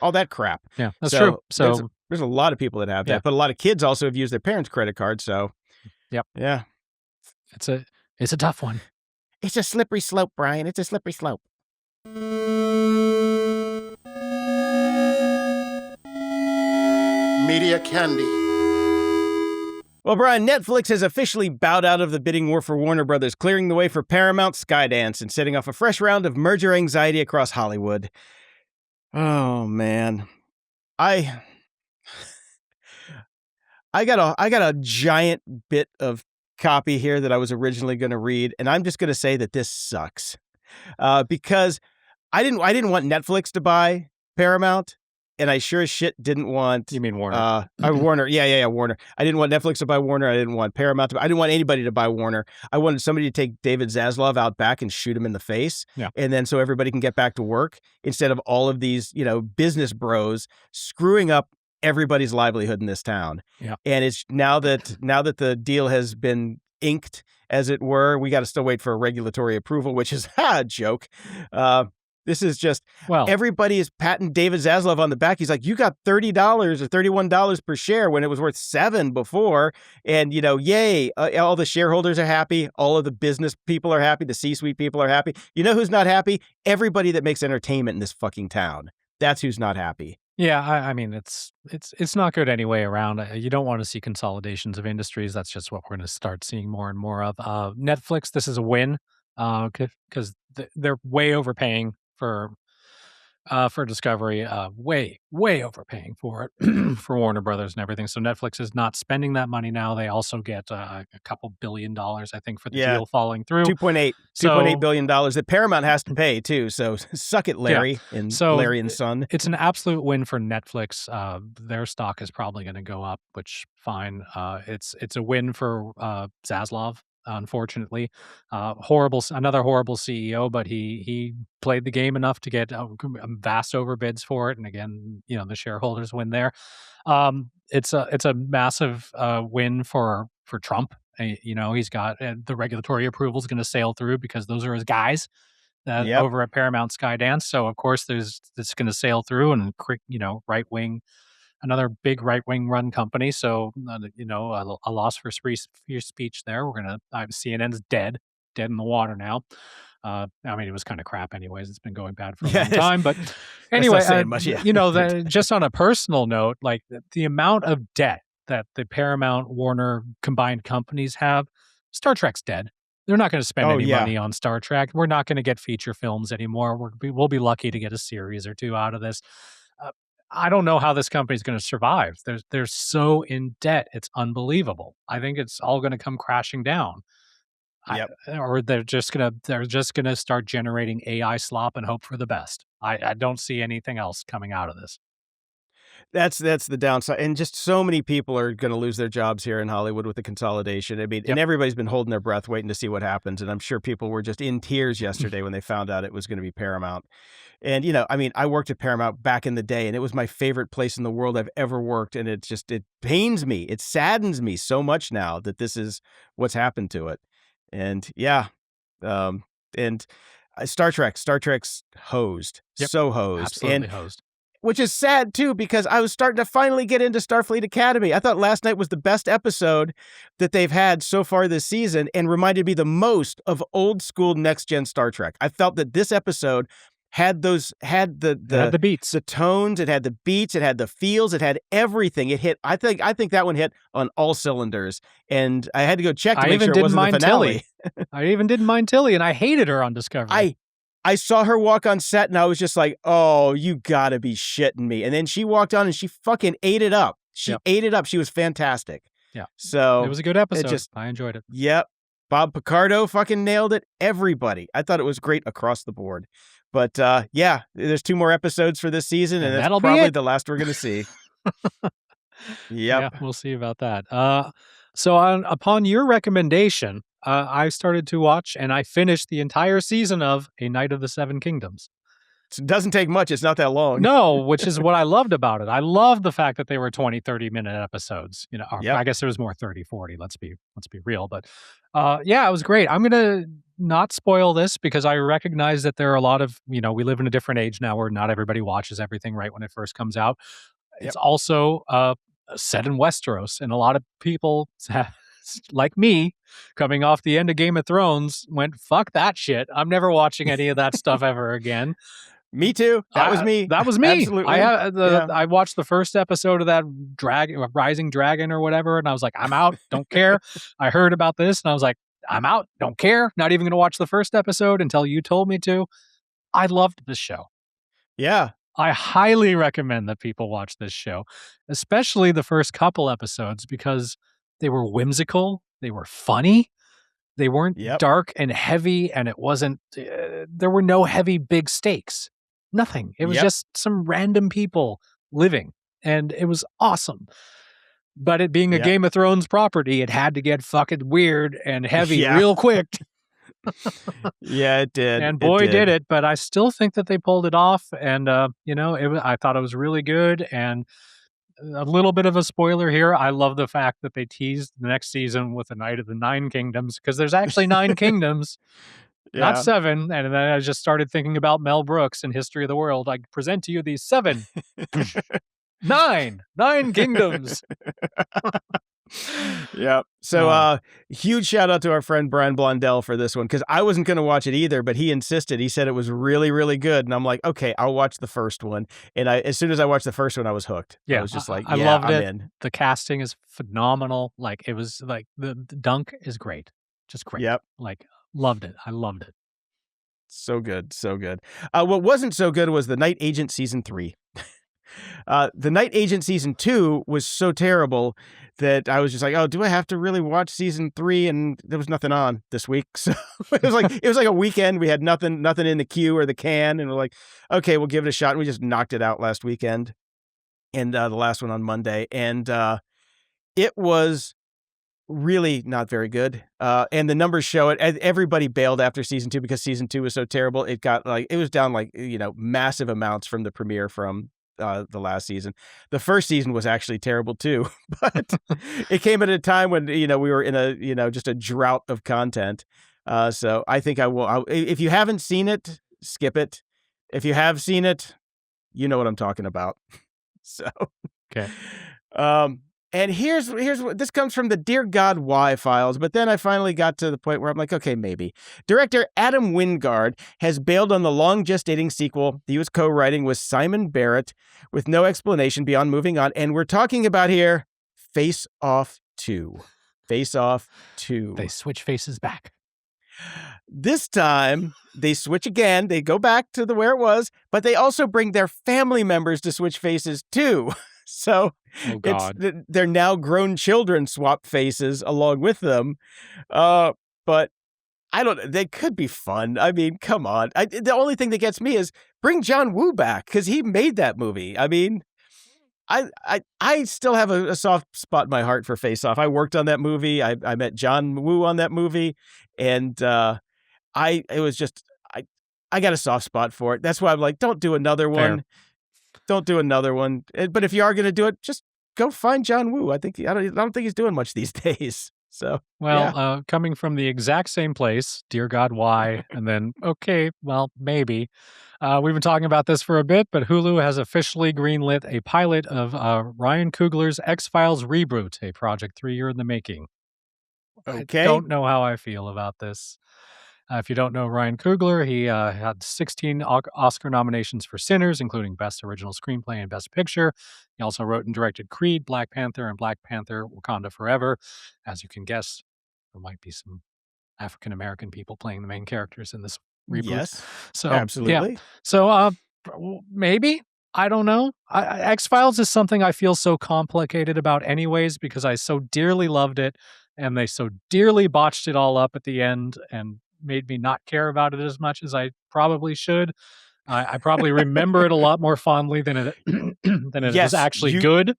all that crap. Yeah, that's true. So there's a lot of people that have that, but a lot of kids also have used their parents' credit card. So, yep. Yeah. It's a tough one. It's a slippery slope, Brian. It's a slippery slope. Media candy. Well, Brian, Netflix has officially bowed out of the bidding war for Warner Brothers, clearing the way for Paramount Skydance and setting off a fresh round of merger anxiety across Hollywood. Oh, man. I got a giant bit of copy here that I was originally going to read, and I'm just going to say that this sucks. Because I didn't want Netflix to buy Paramount. And I sure as shit didn't want... You mean Warner? Warner. Yeah, Warner. I didn't want Netflix to buy Warner. I didn't want Paramount to buy... I didn't want anybody to buy Warner. I wanted somebody to take David Zaslav out back and shoot him in the face. Yeah. And then so everybody can get back to work instead of all of these, business bros screwing up everybody's livelihood in this town. Yeah. And it's now that the deal has been inked, as it were, we got to still wait for a regulatory approval, which is a joke. This is just, everybody is patting David Zaslav on the back. He's like, you got $30 or $31 per share when it was worth $7 before. And, yay, all the shareholders are happy. All of the business people are happy. The C-suite people are happy. You know who's not happy? Everybody that makes entertainment in this fucking town. That's who's not happy. Yeah, I mean, it's not good any way around. You don't want to see consolidations of industries. That's just what we're going to start seeing more and more of. Netflix, this is a win because they're way overpaying for For Discovery, way overpaying for it for Warner Brothers and everything. So Netflix is not spending that money now. They also get a couple $billion, I think, for the Yeah. deal falling through. 2.8 billion dollars that Paramount has to pay too. So suck it, Larry and So Larry and Son. it's an absolute win for Netflix. Their stock is probably going to go up, which fine. It's a win for Zaslav. Unfortunately, another horrible CEO, but he played the game enough to get vast overbids for it, and again, the shareholders win there. It's a massive win for Trump. He's got the regulatory approval is going to sail through because those are his guys over at Paramount Skydance. So of course, it's going to sail through and right wing. Another big right-wing run company, so a loss for free speech there. CNN's dead in the water now. I mean, it was kind of crap anyways. It's been going bad for a long time. But anyway, just on a personal note, like the amount of debt that the Paramount Warner combined companies have, Star Trek's dead. They're not going to spend any money on Star Trek. We're not going to get feature films anymore. We'll be lucky to get a series or two out of this. I don't know how this company is going to survive. They're so in debt. It's unbelievable. I think it's all going to come crashing down. Or they're just gonna start generating AI slop and hope for the best. I don't see anything else coming out of this. That's the downside. And just so many people are going to lose their jobs here in Hollywood with the consolidation. I mean, and everybody's been holding their breath waiting to see what happens. And I'm sure people were just in tears yesterday when they found out it was going to be Paramount. And, I mean, I worked at Paramount back in the day, and it was my favorite place in the world I've ever worked. And it pains me. It saddens me so much now that this is what's happened to it. And Star Trek's hosed, so hosed. Absolutely hosed. Which is sad, too, because I was starting to finally get into Starfleet Academy. I thought last night was the best episode that they've had so far this season and reminded me the most of old school next-gen Star Trek. I felt that this episode had the beats, the tones, it had the beats, it had the feels, it had everything. It hit. I think that one hit on all cylinders, and I had to go check to make sure it wasn't the finale. I even didn't mind Tilly, and I hated her on Discovery. I saw her walk on set, and I was just like, "Oh, you gotta be shitting me!" And then she walked on, and she fucking ate it up. She ate it up. She was fantastic. Yeah. So it was a good episode. I enjoyed it. Yep. Bob Picardo fucking nailed it. Everybody. I thought it was great across the board. But there's 2 more episodes for this season, and that's probably the last we're going to see. Yeah, we'll see about that. So upon your recommendation, I started to watch, and I finished the entire season of A Night of the Seven Kingdoms. It doesn't take much. It's not that long. No, which is what I loved about it. I loved the fact that they were 20, 30-minute episodes. I guess there was more 30, 40. Let's be real. But it was great. I'm going to not spoil this because I recognize that there are a lot of, we live in a different age now where not everybody watches everything right when it first comes out. It's also set in Westeros, and a lot of people like me, coming off the end of Game of Thrones, went, fuck that shit. I'm never watching any of that stuff ever again. Me too. That was me. That was me. Absolutely. I watched the first episode of that Rising Dragon or whatever, and I was like, I'm out. Don't care. I heard about this, and I was like, I'm out. Don't care. Not even going to watch the first episode until you told me to. I loved this show. Yeah. I highly recommend that people watch this show, especially the first couple episodes, because they were whimsical. They were funny. They weren't dark and heavy, and it wasn't, there were no heavy, big stakes. Nothing. It was just some random people living, and it was awesome. But it being a Game of Thrones property, it had to get fucking weird and heavy real quick. Yeah, it did. And boy, did it. But I still think that they pulled it off, and, I thought it was really good, and a little bit of a spoiler here. I love the fact that they teased the next season with a Night of the Nine Kingdoms, because there's actually 9 kingdoms, not 7. And then I just started thinking about Mel Brooks in History of the World. I present to you these 7, 9 kingdoms. Yeah. So huge shout out to our friend Brian Blondell for this one, because I wasn't going to watch it either, but he insisted. He said it was really, really good. And I'm like, okay, I'll watch the first one. And as soon as I watched the first one, I was hooked. Yeah. I was just like, I loved it. in. The casting is phenomenal. Like, it was like the Dunk is great. Just great. Yep. Like, loved it. I loved it. So good. So good. What wasn't so good was The Night Agent Season 3. The Night Agent Season 2 was so terrible that I was just like, oh, do I have to really watch Season 3? And there was nothing on this week. So it was like a weekend. We had nothing in the queue or the can. And we're like, okay, we'll give it a shot. And we just knocked it out last weekend. And the last one on Monday. And it was really not very good. And the numbers show it. Everybody bailed after Season 2 because Season 2 was so terrible. It was down massive amounts from the premiere from the last season. The first season was actually terrible too, but it came at a time when, we were in a, just a drought of content. So I think I will, if you haven't seen it, skip it. If you have seen it, you know what I'm talking about. So, okay. And here's what this comes from the Dear God Why files, but then I finally got to the point where I'm like, okay, maybe. Director Adam Wingard has bailed on the long gestating sequel he was co-writing with Simon Barrett with no explanation beyond moving on. And we're talking about here Face Off 2. Face Off 2. They switch faces back. This time they switch again. They go back to where it was, but they also bring their family members to switch faces too. So they're now grown children swap faces along with them. But they could be fun. I mean, come on. The only thing that gets me is bring John Woo back because he made that movie. I mean, I still have a soft spot in my heart for Face Off. I worked on that movie. I met John Woo on that movie. And I got a soft spot for it. That's why I'm like, don't do another one. Fair. Don't do another one. But if you are going to do it, just go find John Woo. I don't think he's doing much these days. So, coming from the exact same place, Dear God, why? And then, okay, well, maybe. We've been talking about this for a bit, but Hulu has officially greenlit a pilot of Ryan Coogler's X-Files reboot, a project 3 year in the making. Okay. I don't know how I feel about this. If you don't know Ryan Coogler, he had 16 Oscar nominations for Sinners, including Best Original Screenplay and Best Picture. He also wrote and directed Creed, Black Panther, and Black Panther Wakanda Forever. As you can guess, there might be some African-American people playing the main characters in this reboot. Yes, so, absolutely. Yeah. So maybe. I don't know. X-Files is something I feel so complicated about anyways because I so dearly loved it and they so dearly botched it all up at the end and made me not care about it as much as I probably should. I probably remember it a lot more fondly than it was actually good.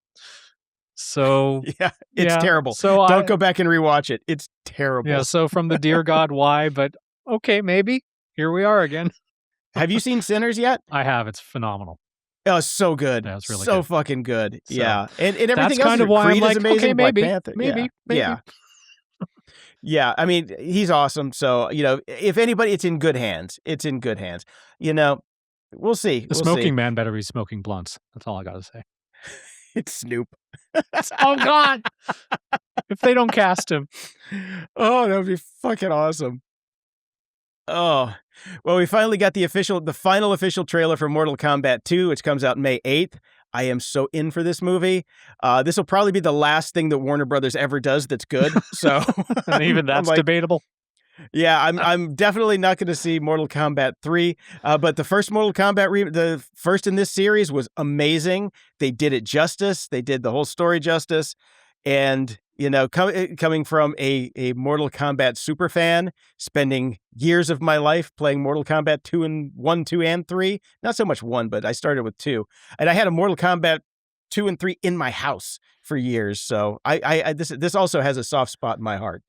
So it's terrible. So don't go back and rewatch it. It's terrible. Yeah. So from the Dear God, why? But okay, maybe here we are again. Have you seen Sinners yet? I have. It's phenomenal. Oh, it's so good. Yeah, it's really so good. fucking good. So yeah, and everything that's else. Kind of why Creed I'm like, is amazing. okay, maybe, Black Panther. maybe. Yeah. Yeah, I mean, he's awesome. So, if anybody, it's in good hands. It's in good hands. We'll see. The smoking man better be smoking blunts. That's all I got to say. It's Snoop. Oh, God. If they don't cast him. Oh, that would be fucking awesome. Oh, well, we finally got the final official trailer for Mortal Kombat 2, which comes out May 8th. I am so in for this movie. This will probably be the last thing that Warner Brothers ever does that's good. So and even that's debatable. Yeah, I'm definitely not going to see Mortal Kombat 3. But the first Mortal Kombat, the first in this series was amazing. They did it justice. They did the whole story justice. And, coming from a Mortal Kombat super fan, spending years of my life playing Mortal Kombat 1, 2, and 3. Not so much 1, but I started with 2. And I had a Mortal Kombat 2 and 3 in my house for years. So this also has a soft spot in my heart,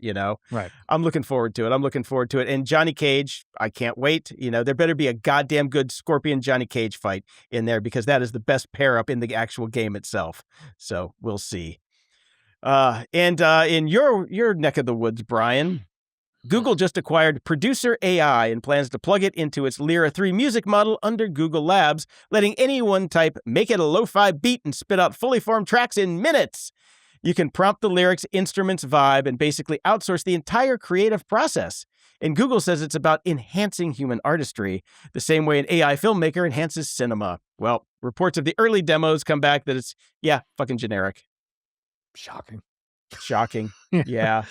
Right. I'm looking forward to it. And Johnny Cage, I can't wait. There better be a goddamn good Scorpion Johnny Cage fight in there because that is the best pair up in the actual game itself. So we'll see. And in your neck of the woods, Brian, Google just acquired Producer AI and plans to plug it into its Lyra 3 music model under Google Labs, letting anyone type, make it a lo-fi beat and spit out fully formed tracks in minutes. You can prompt the lyrics, instruments, vibe, and basically outsource the entire creative process. And Google says it's about enhancing human artistry, the same way an AI filmmaker enhances cinema. Well, reports of the early demos come back that it's, fucking generic. Shocking. Yeah.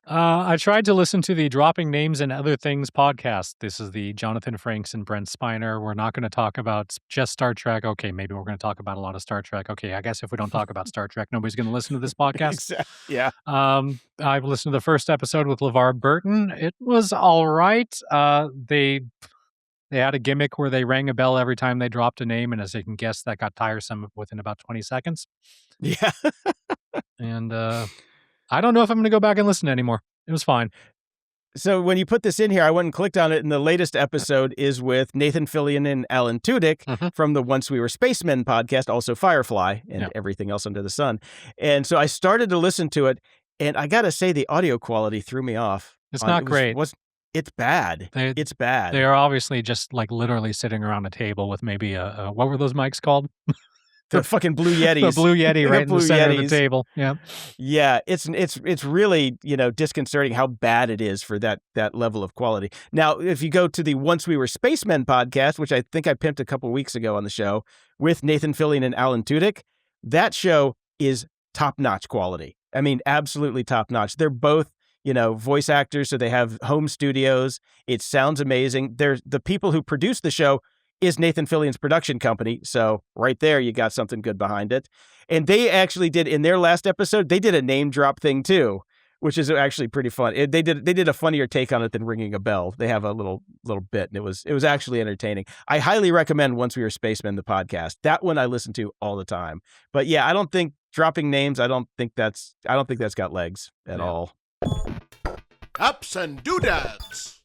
I tried to listen to the Dropping Names and Other Things podcast. This is the Jonathan Frakes and Brent Spiner. We're not going to talk about just Star Trek. Okay, maybe we're going to talk about a lot of Star Trek. Okay, I guess if we don't talk about Star Trek, nobody's going to listen to this podcast. Exactly. Yeah. I've listened to the first episode with LeVar Burton. It was all right. They had a gimmick where they rang a bell every time they dropped a name, and as you can guess, that got tiresome within about 20 seconds. Yeah. And I don't know if I'm going to go back and listen anymore. It was fine. So when you put this in here, I went and clicked on it, and the latest episode is with Nathan Fillion and Alan Tudyk from the Once We Were Spacemen podcast, also Firefly and everything else under the sun. And so I started to listen to it, and I got to say the audio quality threw me off. It's not great. It's bad. It's bad. They are obviously just like literally sitting around a table with maybe what were those mics called? The fucking Blue Yetis. The Blue Yeti right in the center of the table. Yeah. Yeah, it's really, disconcerting how bad it is for that level of quality. Now, if you go to the Once We Were Spacemen podcast, which I think I pimped a couple weeks ago on the show with Nathan Fillion and Alan Tudyk, that show is top-notch quality. I mean, absolutely top-notch. They're both, voice actors, so they have home studios. It sounds amazing. The people who produce the show is Nathan Fillion's production company. So right there, you got something good behind it. And they actually did, in their last episode, they did a name drop thing too, which is actually pretty fun. They did a funnier take on it than ringing a bell. They have a little bit, and it was actually entertaining. I highly recommend Once We Were Spacemen, the podcast. That one I listen to all the time. But yeah, I don't think dropping names, I don't think that's got legs at all. Ups and doodads.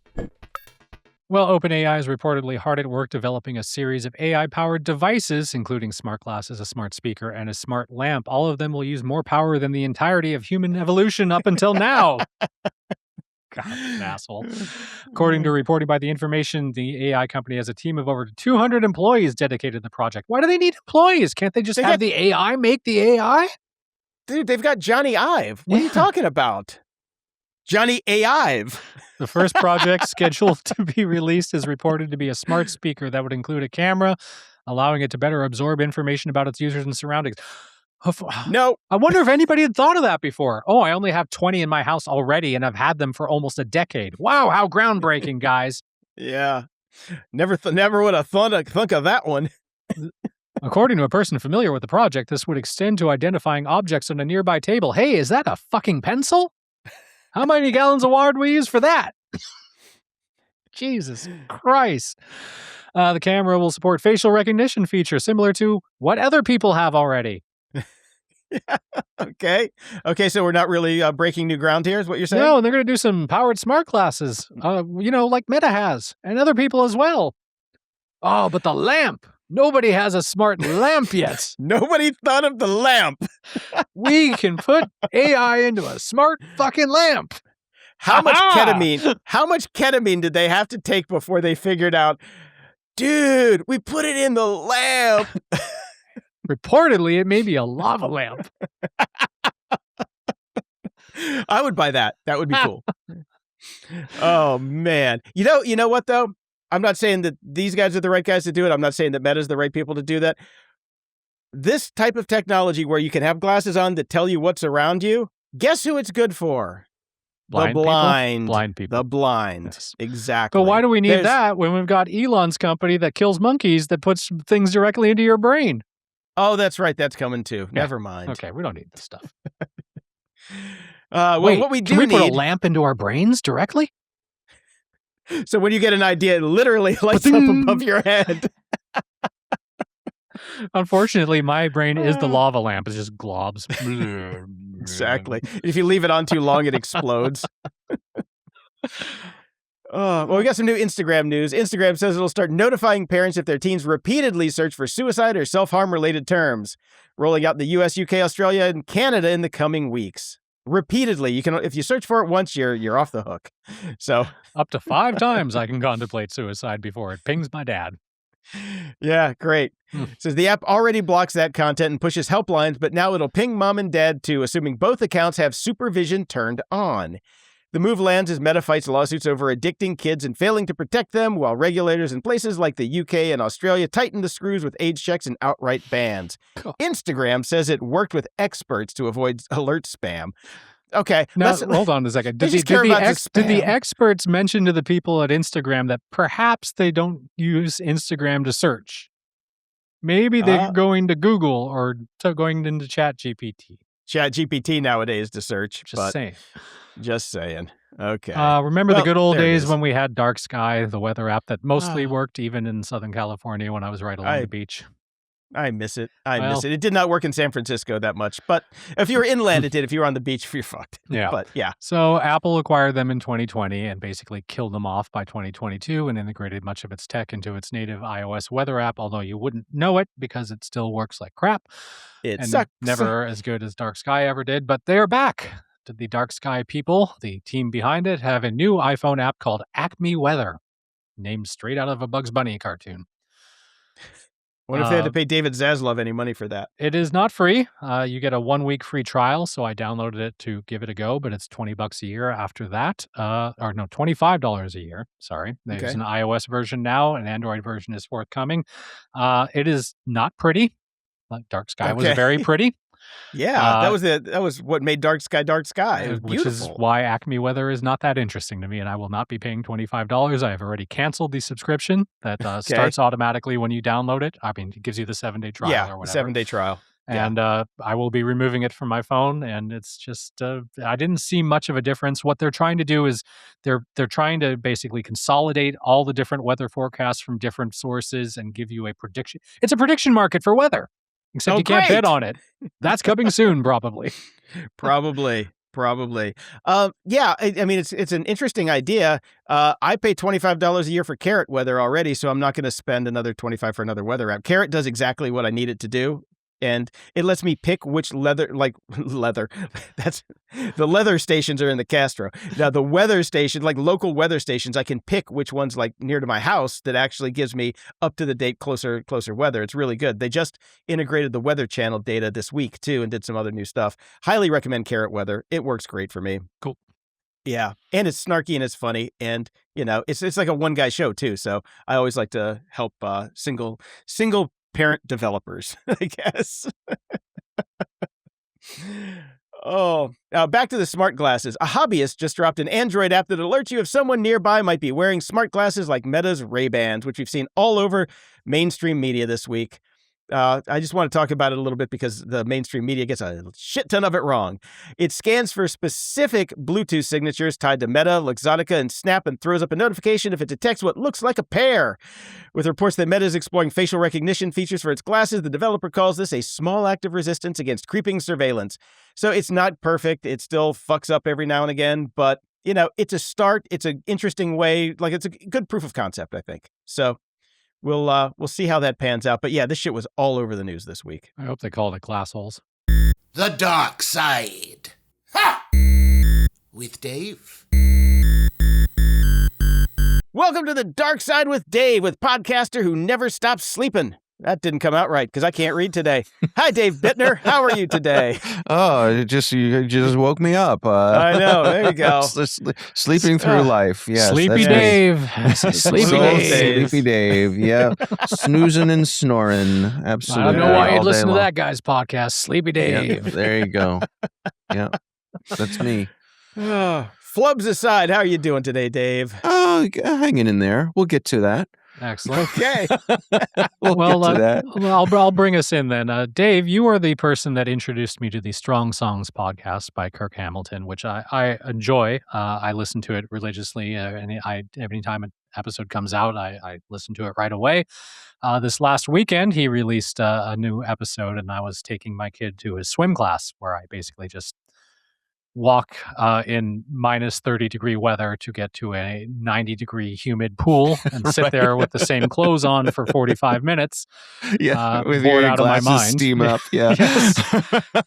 Well, OpenAI is reportedly hard at work developing a series of AI-powered devices, including smart glasses, a smart speaker, and a smart lamp. All of them will use more power than the entirety of human evolution up until now. God, an asshole. According to reporting by The Information, the AI company has a team of over 200 employees dedicated to the project. Why do they need employees? Can't they just have the AI make the AI? Dude, they've got Johnny Ive. What are you talking about? Johnny Ive. The first project scheduled to be released is reported to be a smart speaker that would include a camera, allowing it to better absorb information about its users and surroundings. No. I wonder if anybody had thought of that before. Oh, I only have 20 in my house already, and I've had them for almost a decade. Wow, how groundbreaking, guys. Yeah. Never would have thunk of that one. According to a person familiar with the project, this would extend to identifying objects on a nearby table. Hey, is that a fucking pencil? How many gallons of water do we use for that? Jesus Christ. The camera will support facial recognition feature similar to what other people have already. Yeah. Okay, so we're not really breaking new ground here, is what you're saying? No, and they're going to do some powered smart glasses, like Meta has, and other people as well. Oh, but the lamp. Nobody has a smart lamp yet. Nobody thought of the lamp. We can put AI into a smart fucking lamp. How much ketamine did they have to take before they figured out, dude, we put it in the lamp? Reportedly, it may be a lava lamp. I would buy that. That would be cool. Oh, man. You know what, though? I'm not saying that these guys are the right guys to do it. I'm not saying that Meta's the right people to do that. This type of technology where you can have glasses on that tell you what's around you, guess who it's good for? Blind the blind. People? Blind people. The blind. Yes. Exactly. But why do we need that when we've got Elon's company that kills monkeys that puts things directly into your brain? Oh, that's right. That's coming too. Yeah. Never mind. Okay, we don't need this stuff. Wait, what we do can we need... put a lamp into our brains directly? So when you get an idea, it literally lights up above your head. Unfortunately, my brain is the lava lamp. It's just globs. Exactly. If you leave it on too long, it explodes. Well, we got some new Instagram news. Instagram says it'll start notifying parents if their teens repeatedly search for suicide or self-harm related terms, rolling out in the US, UK, Australia, and Canada in the coming weeks. Repeatedly, you can, if you search for it once, you're off the hook. So up to 5 times I can contemplate suicide before it pings my dad. Yeah, great. It says the app already blocks that content and pushes helplines, but now it'll ping mom and dad too, assuming both accounts have supervision turned on. The move lands as Meta fights lawsuits over addicting kids and failing to protect them, while regulators in places like the UK and Australia tighten the screws with age checks and outright bans. Instagram says it worked with experts to avoid alert spam. Okay. Now, hold on a second. They just care about the Did the spam. experts mention to the people at Instagram that perhaps they don't use Instagram to search? Maybe they're going to Google or going into ChatGPT. ChatGPT nowadays to search. Just saying. Just saying. Okay. Remember the good old there it days is. when we had Dark Sky, the weather app that mostly worked even in Southern California when I was right along the beach? I miss it. I miss it. It did not work in San Francisco that much, but if you were inland, it did. If you were on the beach, you're fucked. Yeah. But yeah. So Apple acquired them in 2020 and basically killed them off by 2022 and integrated much of its tech into its native iOS weather app, although you wouldn't know it because it still works like crap. It and sucks. Never as good as Dark Sky ever did, but they are back. The Dark Sky people, the team behind it, have a new iPhone app called Acme Weather, named straight out of a Bugs Bunny cartoon. What if they had to pay David Zaslav any money for that? It is not free. You get a 1-week free trial, so I downloaded it to give it a go, but it's $20 a year after that. Or no, $25 a year. Sorry. There's an iOS version now. An Android version is forthcoming. It is not pretty. Dark Sky was very pretty. Yeah, that was what made Dark Sky Dark Sky. It was beautiful. Which is why Acme Weather is not that interesting to me, and I will not be paying $25. I have already canceled the subscription that starts automatically when you download it. I mean, it gives you the 7-day trial or whatever. 7-day trial. And I will be removing it from my phone, and it's just I didn't see much of a difference. What they're trying to do is they're trying to basically consolidate all the different weather forecasts from different sources and give you a prediction. It's a prediction market for weather. Except you can't bet on it. That's coming soon, probably. Probably. Yeah, I mean, it's an interesting idea. I pay $25 a year for Carrot Weather already, so I'm not going to spend another $25 for another weather app. Carrot does exactly what I need it to do. And it lets me pick which leather, that's the leather stations are in the Castro. Now the weather station, like local weather stations, I can pick which ones like near to my house that actually gives me up to the date, closer weather. It's really good. They just integrated the Weather Channel data this week too, and did some other new stuff. Highly recommend Carrot Weather. It works great for me. Cool. Yeah. And it's snarky and it's funny. And, it's like a one guy show too. So I always like to help single parent developers, I guess. Back to the smart glasses. A hobbyist just dropped an Android app that alerts you if someone nearby might be wearing smart glasses like Meta's Ray-Bans, which we've seen all over mainstream media this week. I just want to talk about it a little bit because the mainstream media gets a shit ton of it wrong. It scans for specific Bluetooth signatures tied to Meta, Luxottica, and Snap and throws up a notification if it detects what looks like a pair. With reports that Meta is exploring facial recognition features for its glasses, the developer calls this a small act of resistance against creeping surveillance. So it's not perfect. It still fucks up every now and again, but, it's a start. It's an interesting way. Like, it's a good proof of concept, I think. So we'll see how that pans out. But yeah, this shit was all over the news this week. I hope they call it glass holes. The Dark Side. Ha! With Dave. Welcome to the Dark Side with Dave, with podcaster who never stops sleeping. That didn't come out right because I can't read today. Hi, Dave Bittner. How are you today? Oh, you just woke me up. I know. There you go. Sleeping through life. Yes, Sleepy Dave. Sleepy Dave. Yeah. Snoozing and snoring. Absolutely. I don't know why you'd all listen day to long. that guy's podcast, Sleepy Dave. Yeah, there you go. Yeah. That's me. Flubs aside, how are you doing today, Dave? Oh, hanging in there. We'll get to that. Excellent. Okay. We'll get to that. I'll bring us in then. Dave, you are the person that introduced me to the Strong Songs podcast by Kirk Hamilton, which I enjoy. I listen to it religiously, and every time an episode comes out, I listen to it right away. This last weekend, he released a new episode, and I was taking my kid to his swim class, where I basically just walk in minus 30-degree weather to get to a 90-degree humid pool and sit there with the same clothes on for 45 minutes. Yeah, with bored your out of my glasses mind. steam up. Yeah. Yes.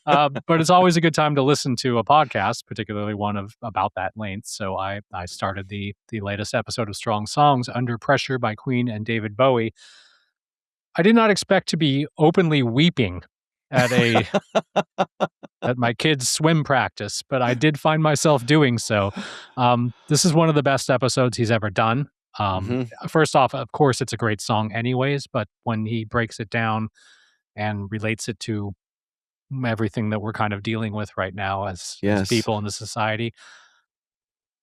But it's always a good time to listen to a podcast, particularly one of about that length. So I started the latest episode of Strong Songs, Under Pressure by Queen and David Bowie. I did not expect to be openly weeping at my kid's swim practice, but I did find myself doing so. This is one of the best episodes he's ever done. First off, of course, it's a great song anyways, but when he breaks it down and relates it to everything that we're kind of dealing with right now as people in the society.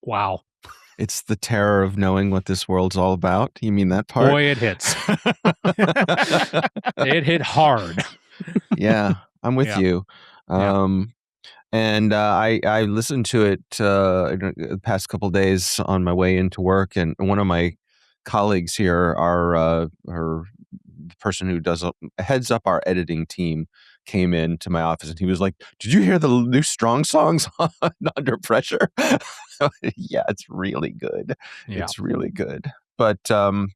Wow. It's the terror of knowing what this world's all about. You mean that part? Boy, it hits. It hit hard. Yeah, I'm with you. And I listened to it the past couple of days on my way into work, and one of my colleagues here, the person who heads up our editing team, came into my office, and he was like, "Did you hear the new Strong songs on Under Pressure?" Yeah, it's really good. Yeah. It's really good. But to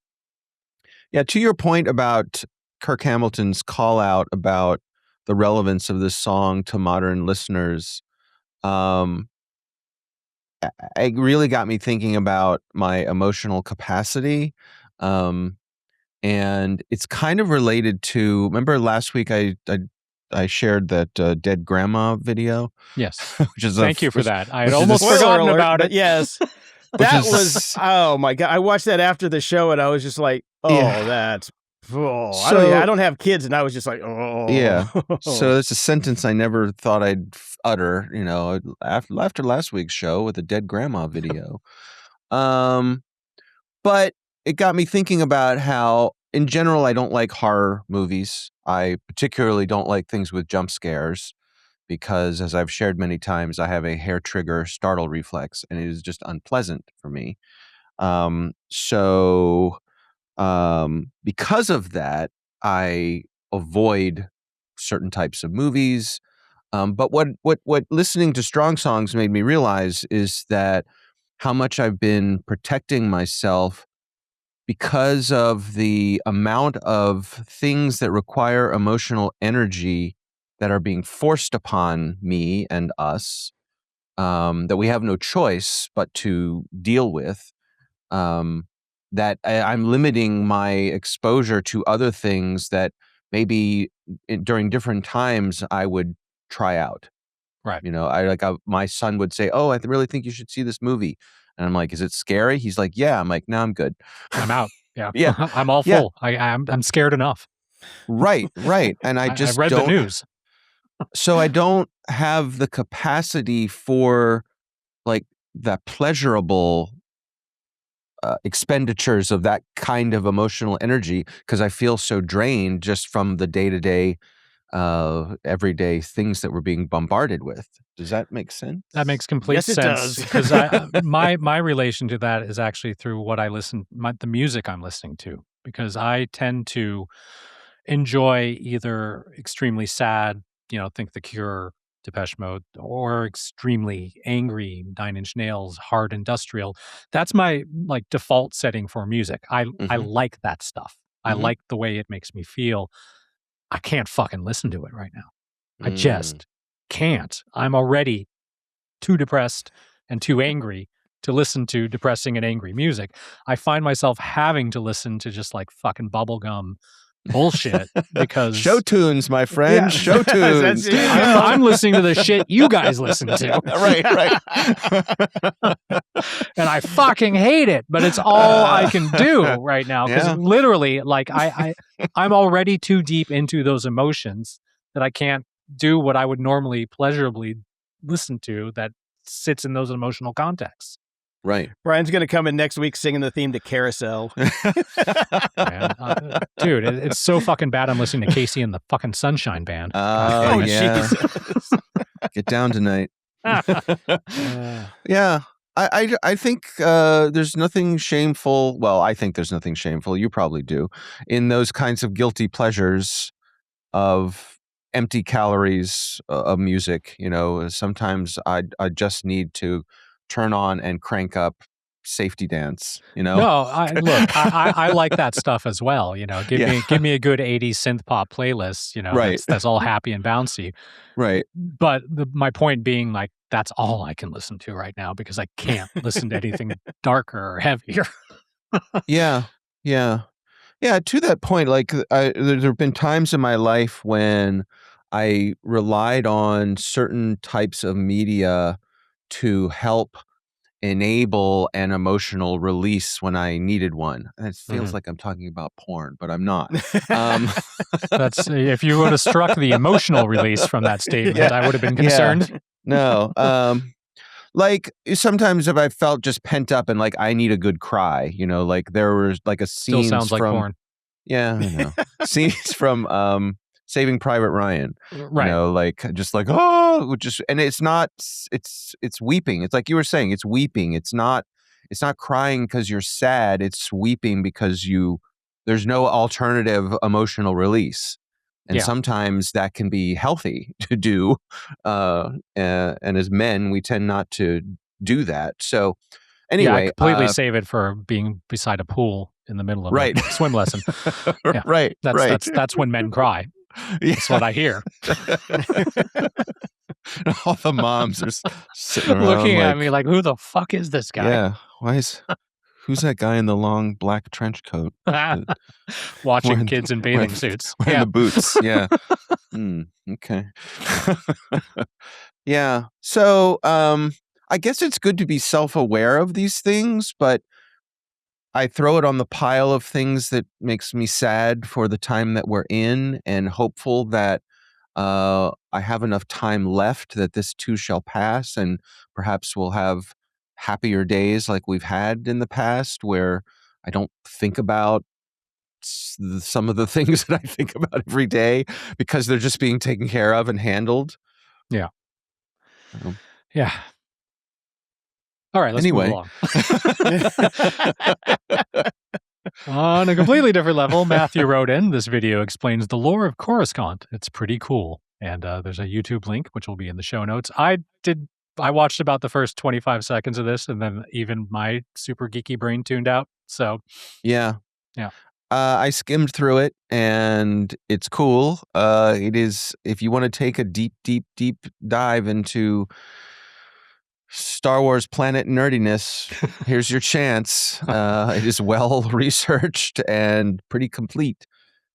your point about Kirk Hamilton's call out about the relevance of this song to modern listeners, it really got me thinking about my emotional capacity. And it's kind of related to, remember last week I shared that dead grandma video? Yes. Which is Thank you for that. I had almost forgotten about it. Yes. That was, oh my God. I watched that after the show and I was just like, that's, I don't have kids, and I was just like, oh. Yeah. So it's a sentence I never thought I'd utter, after last week's show with the dead grandma video. But it got me thinking about how, in general, I don't like horror movies. I particularly don't like things with jump scares because, as I've shared many times, I have a hair trigger startle reflex, and it is just unpleasant for me. Because of that, I avoid certain types of movies. But what listening to Strong Songs made me realize is that how much I've been protecting myself because of the amount of things that require emotional energy that are being forced upon me and us, that we have no choice but to deal with. That I'm limiting my exposure to other things that maybe during different times I would try out. Right. My son would say, "Oh, I really think you should see this movie." And I'm like, "Is it scary?" He's like, "Yeah." I'm like, "No, I'm good. I'm out." Yeah. Yeah. I'm all full. I'm scared enough. Right. And I just read the news. So I don't have the capacity for like that pleasurable expenditures of that kind of emotional energy because I feel so drained just from the day-to-day, everyday things that we're being bombarded with. Does that make sense? That makes complete sense. Because my relation to that is actually through what I the music I'm listening to, because I tend to enjoy either extremely sad, think The Cure, Depeche Mode, or extremely angry, Nine Inch Nails, hard industrial. That's my default setting for music. I like that stuff. I like the way it makes me feel. I can't fucking listen to it right now. I just can't. I'm already too depressed and too angry to listen to depressing and angry music. I find myself having to listen to just fucking bubblegum bullshit because show tunes, my friend. Show tunes. I'm listening to the shit you guys listen to. Right. And I fucking hate it, but it's all I can do right now because literally, I'm already too deep into those emotions that I can't do what I would normally pleasurably listen to that sits in those emotional contexts. Right. Brian's going to come in next week singing the theme to Carousel. Dude, it's so fucking bad I'm listening to Casey and the fucking Sunshine Band. Oh, yeah. Get down tonight. Yeah. I think there's nothing shameful. Well, I think there's nothing shameful. You probably do. In those kinds of guilty pleasures of empty calories of music. Sometimes I just need to turn on and crank up Safety Dance, No, I like that stuff as well. Give me a good 80s synth pop playlist, right. That's all happy and bouncy. Right. But my point being that's all I can listen to right now because I can't listen to anything darker or heavier. Yeah. To that point, there have been times in my life when I relied on certain types of media to help enable an emotional release when I needed one. And it feels like I'm talking about porn, but I'm not. That's if you would have struck the emotional release from that statement, I would have been concerned. No. Like sometimes if I felt just pent up and like I need a good cry, like there was like a scene Still sounds like porn. Yeah, I know. Scenes from Saving Private Ryan. Right. Like just like and it's not it's weeping. It's like you were saying, it's weeping. It's not crying because you're sad. It's weeping because there's no alternative emotional release. And sometimes that can be healthy to do. And as men, we tend not to do that. So anyway. I completely save it for being beside a pool in the middle of a swim lesson. Right. That's when men cry. That's what I hear. All the moms are sitting around looking at me like, who the fuck is this guy? Yeah. Who's that guy in the long black trench coat? Watching kids in bathing suits. Wearing the boots. Yeah. Okay. Yeah. So I guess it's good to be self-aware of these things, but I throw it on the pile of things that makes me sad for the time that we're in and hopeful that I have enough time left that this too shall pass, and perhaps we'll have happier days like we've had in the past where I don't think about some of the things that I think about every day because they're just being taken care of and handled. Yeah. Yeah. All right, let's move along. On a completely different level, Matthew wrote in, this video explains the lore of Coruscant. It's pretty cool. And there's a YouTube link, which will be in the show notes. I watched about the first 25 seconds of this, and then even my super geeky brain tuned out. So, yeah. I skimmed through it, and it's cool. It is, if you want to take a deep dive into Star Wars planet nerdiness, here's your chance. It is well researched and pretty complete,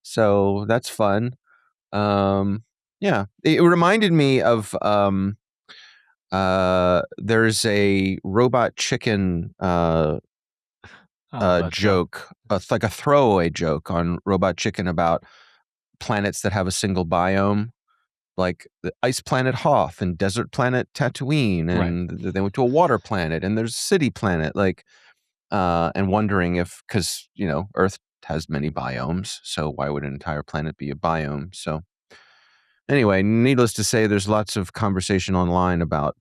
so that's fun. Yeah, it reminded me of there's a robot chicken joke. It's like a throwaway joke on Robot Chicken about planets that have a single biome. Like the ice planet Hoth and desert planet Tatooine, and they went to a water planet, and there's a city planet, and wondering if, because Earth has many biomes, so why would an entire planet be a biome? So anyway, needless to say, there's lots of conversation online about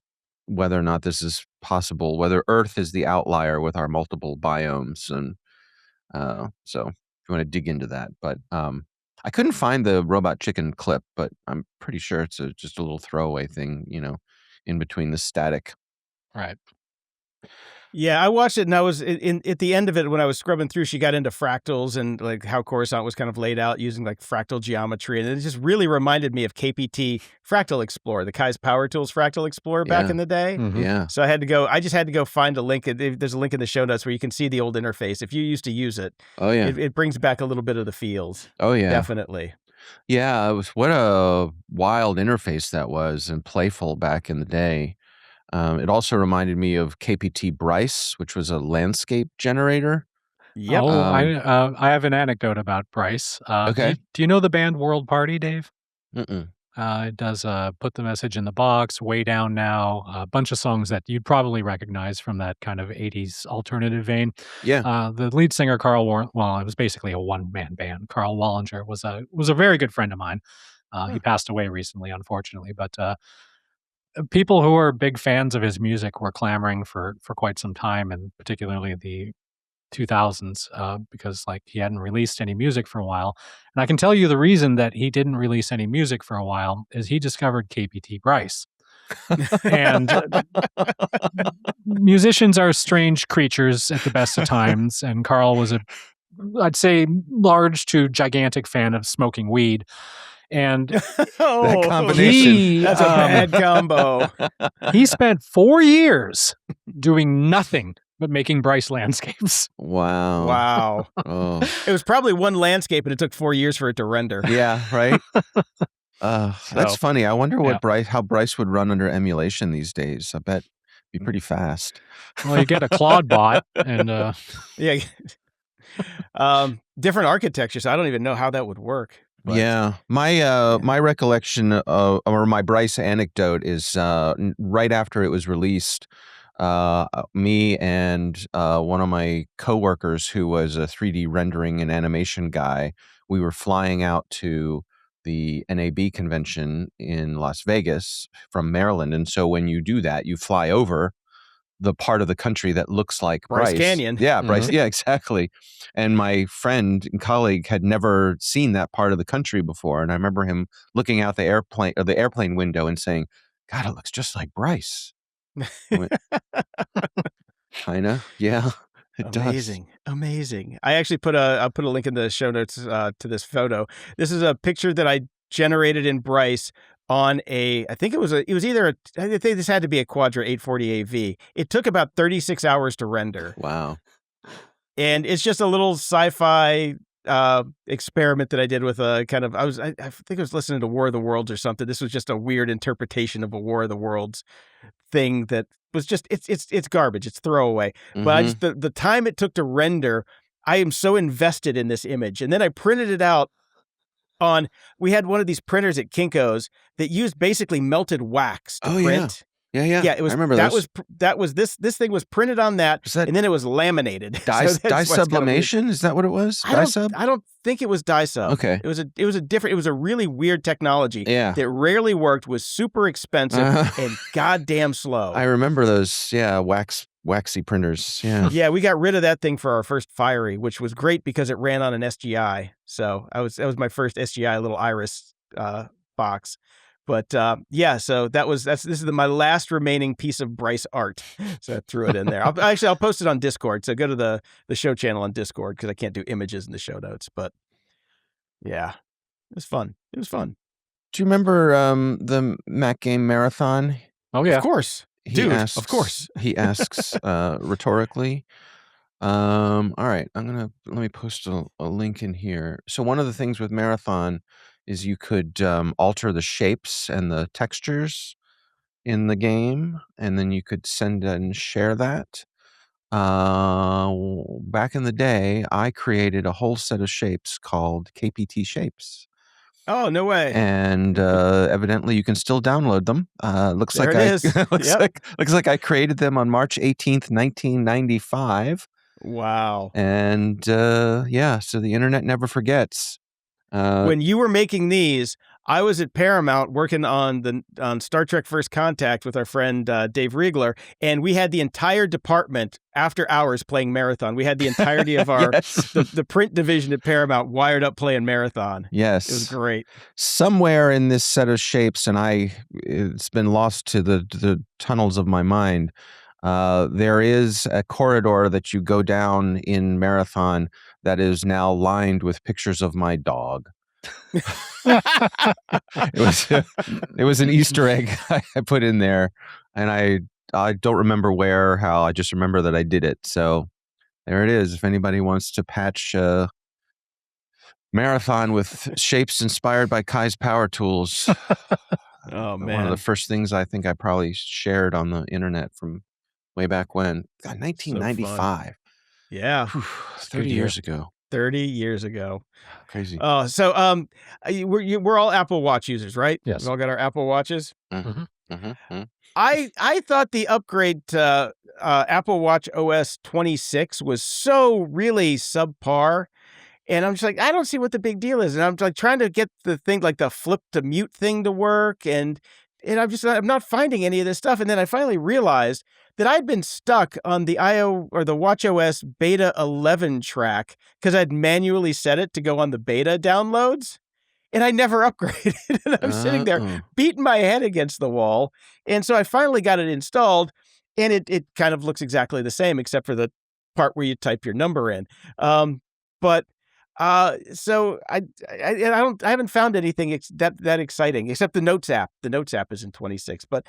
whether or not this is possible, whether Earth is the outlier with our multiple biomes, and so if you want to dig into that, but I couldn't find the Robot Chicken clip, but I'm pretty sure it's just a little throwaway thing, in between the static. Right. Yeah, I watched it, and I was at the end of it when I was scrubbing through. She got into fractals and like how Coruscant was kind of laid out using like fractal geometry, and it just really reminded me of KPT Fractal Explorer, the Kai's Power Tools Fractal Explorer back in the day. Mm-hmm. Yeah. So I just had to go find a link. There's a link in the show notes where you can see the old interface. If you used to use it, it brings back a little bit of the feels. Oh yeah, definitely. Yeah, what a wild interface that was, and playful back in the day. It also reminded me of KPT Bryce, which was a landscape generator. Yep. Oh, I have an anecdote about Bryce. Okay. Do you know the band World Party, Dave? Mm-mm. It does Put the Message in the Box, Way Down Now, a bunch of songs that you'd probably recognize from that kind of 80s alternative vein. Yeah. The lead singer, it was basically a one-man band. Carl Wallinger was a very good friend of mine. He passed away recently, unfortunately, but people who are big fans of his music were clamoring for quite some time, and particularly the 2000s, because he hadn't released any music for a while. And I can tell you the reason that he didn't release any music for a while is he discovered KPT Bryce. And musicians are strange creatures at the best of times, and Carl was I'd say large to gigantic fan of smoking weed. And that combination. That's a bad combo. He spent 4 years doing nothing but making Bryce landscapes. Wow. Oh. It was probably one landscape, and it took 4 years for it to render. Yeah, right? That's funny. I wonder how Bryce would run under emulation these days. I bet Be pretty fast. Well, you get a Claude bot, and Yeah. Different architecture, so I don't even know how that would work. But, Yeah, my recollection or my Bryce anecdote is right after it was released. Me and one of my coworkers, who was a 3D rendering and animation guy, we were flying out to the NAB convention in Las Vegas from Maryland, and so when you do that, you fly over the part of the country that looks like Bryce Canyon. Yeah, Bryce. Yeah, exactly. And my friend and colleague had never seen that part of the country before, and I remember him looking out the airplane window and saying, "God, it looks just like Bryce." Kinda, yeah, it does. Amazing. I actually I'll put a link in the show notes to this photo. This is a picture that I generated in Bryce on I think it was either I think this had to be a Quadra 840 AV. It took about 36 hours to render. Wow. And it's just a little sci-fi experiment that I did with a kind of I think I was listening to War of the Worlds or something. This was just a weird interpretation of a War of the Worlds thing that was just it's garbage. It's throwaway. But I just the time it took to render, I am so invested in this image. And then I printed it out we had one of these printers at Kinko's that used basically melted wax to print. Yeah. It was. I remember those. This thing was printed on that, and then it was laminated. Dye sublimation? Is that what it was? Dye sub? I don't think it was dye sub. Okay. It was a really weird technology. Yeah. That rarely worked, was super expensive, and goddamn slow. I remember those. Yeah, waxy printers. Yeah. Yeah, we got rid of that thing for our first Fiery, which was great because it ran on an SGI. So that was my first SGI little Iris box. But so this is my last remaining piece of Bryce art. So I threw it in there. I'll post it on Discord. So go to the show channel on Discord because I can't do images in the show notes. But yeah, it was fun. Do you remember the Mac Game Marathon? Oh yeah, of course. Of course. He asks rhetorically. All right, let me post a link in here. So one of the things with Marathon is you could alter the shapes and the textures in the game, and then you could send and share that. Back in the day, I created a whole set of shapes called KPT shapes. Oh, no way. And evidently you can still download them. Looks there like it is. looks like I created them on March 18th, 1995. Wow. And so the internet never forgets. When you were making these, I was at Paramount working on Star Trek First Contact with our friend Dave Riegler, and we had the entire department after hours playing Marathon. We had the entirety of our the print division at Paramount wired up playing Marathon. Yes, it was great. Somewhere in this set of shapes, and it's been lost to the tunnels of my mind. There is a corridor that you go down in Marathon that is now lined with pictures of my dog. It was an Easter egg I put in there, and I don't remember where or how. I just remember that I did it. So there it is. If anybody wants to patch Marathon with shapes inspired by Kai's power tools. Oh man, one of the first things I think I probably shared on the internet from way back when. God, 1995. So yeah. 30 years ago. 30 years ago. Crazy. So we're all Apple Watch users, right? Yes. We've all got our Apple Watches. Mm-hmm. Mm-hmm. Mm-hmm. I thought the upgrade to Apple Watch OS 26 was so really subpar. And I'm just like, I don't see what the big deal is. And I'm like trying to get the thing, like the flip to mute thing to work. And I'm not finding any of this stuff. And then I finally realized that I'd been stuck on the WatchOS beta 11 track because I'd manually set it to go on the beta downloads. And I never upgraded. And I'm sitting there beating my head against the wall. And so I finally got it installed. And it kind of looks exactly the same, except for the part where you type your number in. So I haven't found anything that exciting except the Notes app. The Notes app is in 26, but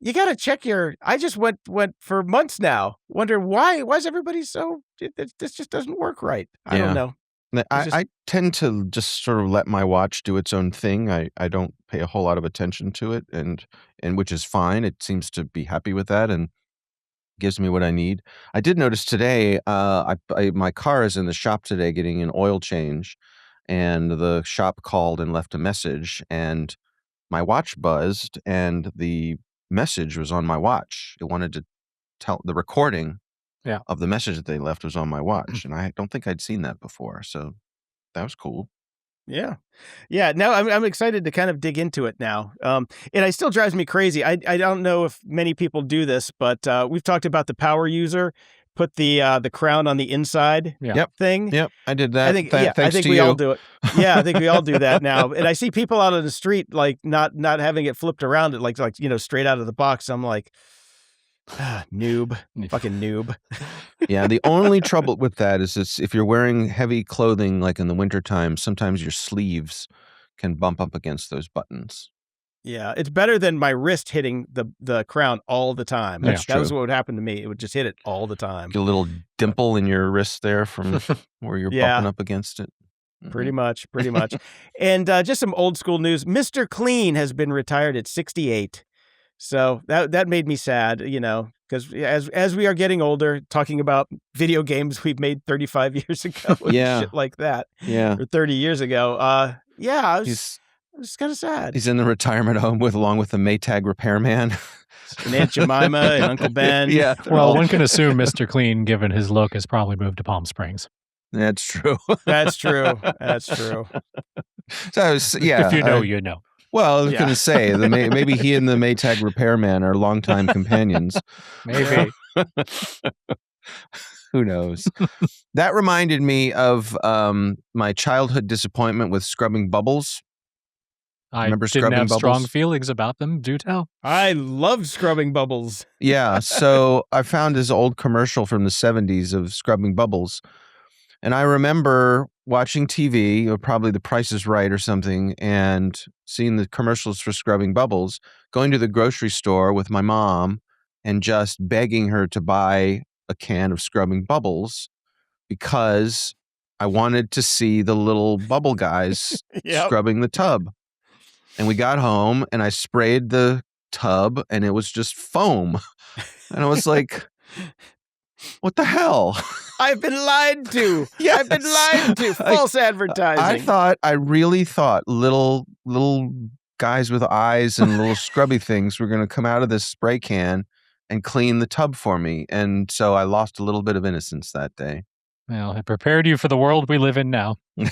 you got to check I just went for months now. Wonder why is everybody so, this just doesn't work right. I don't know. I tend to just sort of let my watch do its own thing. I don't pay a whole lot of attention to it, and which is fine. It seems to be happy with that. And gives me what I need. I did notice today, my car is in the shop today getting an oil change, and the shop called and left a message, and my watch buzzed, and the message was on my watch. It wanted to tell the recording of the message that they left was on my watch, and I don't think I'd seen that before, so that was cool. Yeah. Yeah. Now I'm excited to kind of dig into it now. And it still drives me crazy. I don't know if many people do this, but we've talked about the power user, put the crown on the inside thing. Yep. I did that. I think, thanks I think to we you. all do it. Yeah. I think we all do that now. And I see people out on the street, like not having it flipped around it, like, straight out of the box. I'm like, noob, fucking noob. Yeah, the only trouble with that is if you're wearing heavy clothing, like in the wintertime, sometimes your sleeves can bump up against those buttons. Yeah, it's better than my wrist hitting the crown all the time. That's That was true. what would happen to me. It would just hit it all the time. Get a little dimple in your wrist there from where you're bumping up against it. Pretty much. And just some old school news. Mr. Clean has been retired at 68. So that made me sad, because as we are getting older, talking about video games we've made 35 years ago and shit like that. Yeah. Or 30 years ago. I was kind of sad. He's in the retirement home along with the Maytag repairman. And Aunt Jemima and Uncle Ben. Yeah. Well, one can assume Mr. Clean, given his look, has probably moved to Palm Springs. That's true. That's true. So, yeah. If you know, you know. Well, I was going to say, maybe he and the Maytag repairman are longtime companions. Maybe. Who knows? That reminded me of my childhood disappointment with scrubbing bubbles. I Remember didn't scrubbing have bubbles? strong feelings about them. Do tell. I love scrubbing bubbles. Yeah, so I found this old commercial from the 70s of scrubbing bubbles. And I remember watching TV, or probably The Price is Right or something, and seeing the commercials for scrubbing bubbles, going to the grocery store with my mom and just begging her to buy a can of scrubbing bubbles because I wanted to see the little bubble guys scrubbing the tub. And we got home and I sprayed the tub and it was just foam. And I was like, what the hell? I've been lied to. Yes. I've been lied to. False advertising. I really thought little guys with eyes and little scrubby things were going to come out of this spray can and clean the tub for me. And so I lost a little bit of innocence that day. Well, it prepared you for the world we live in now. You're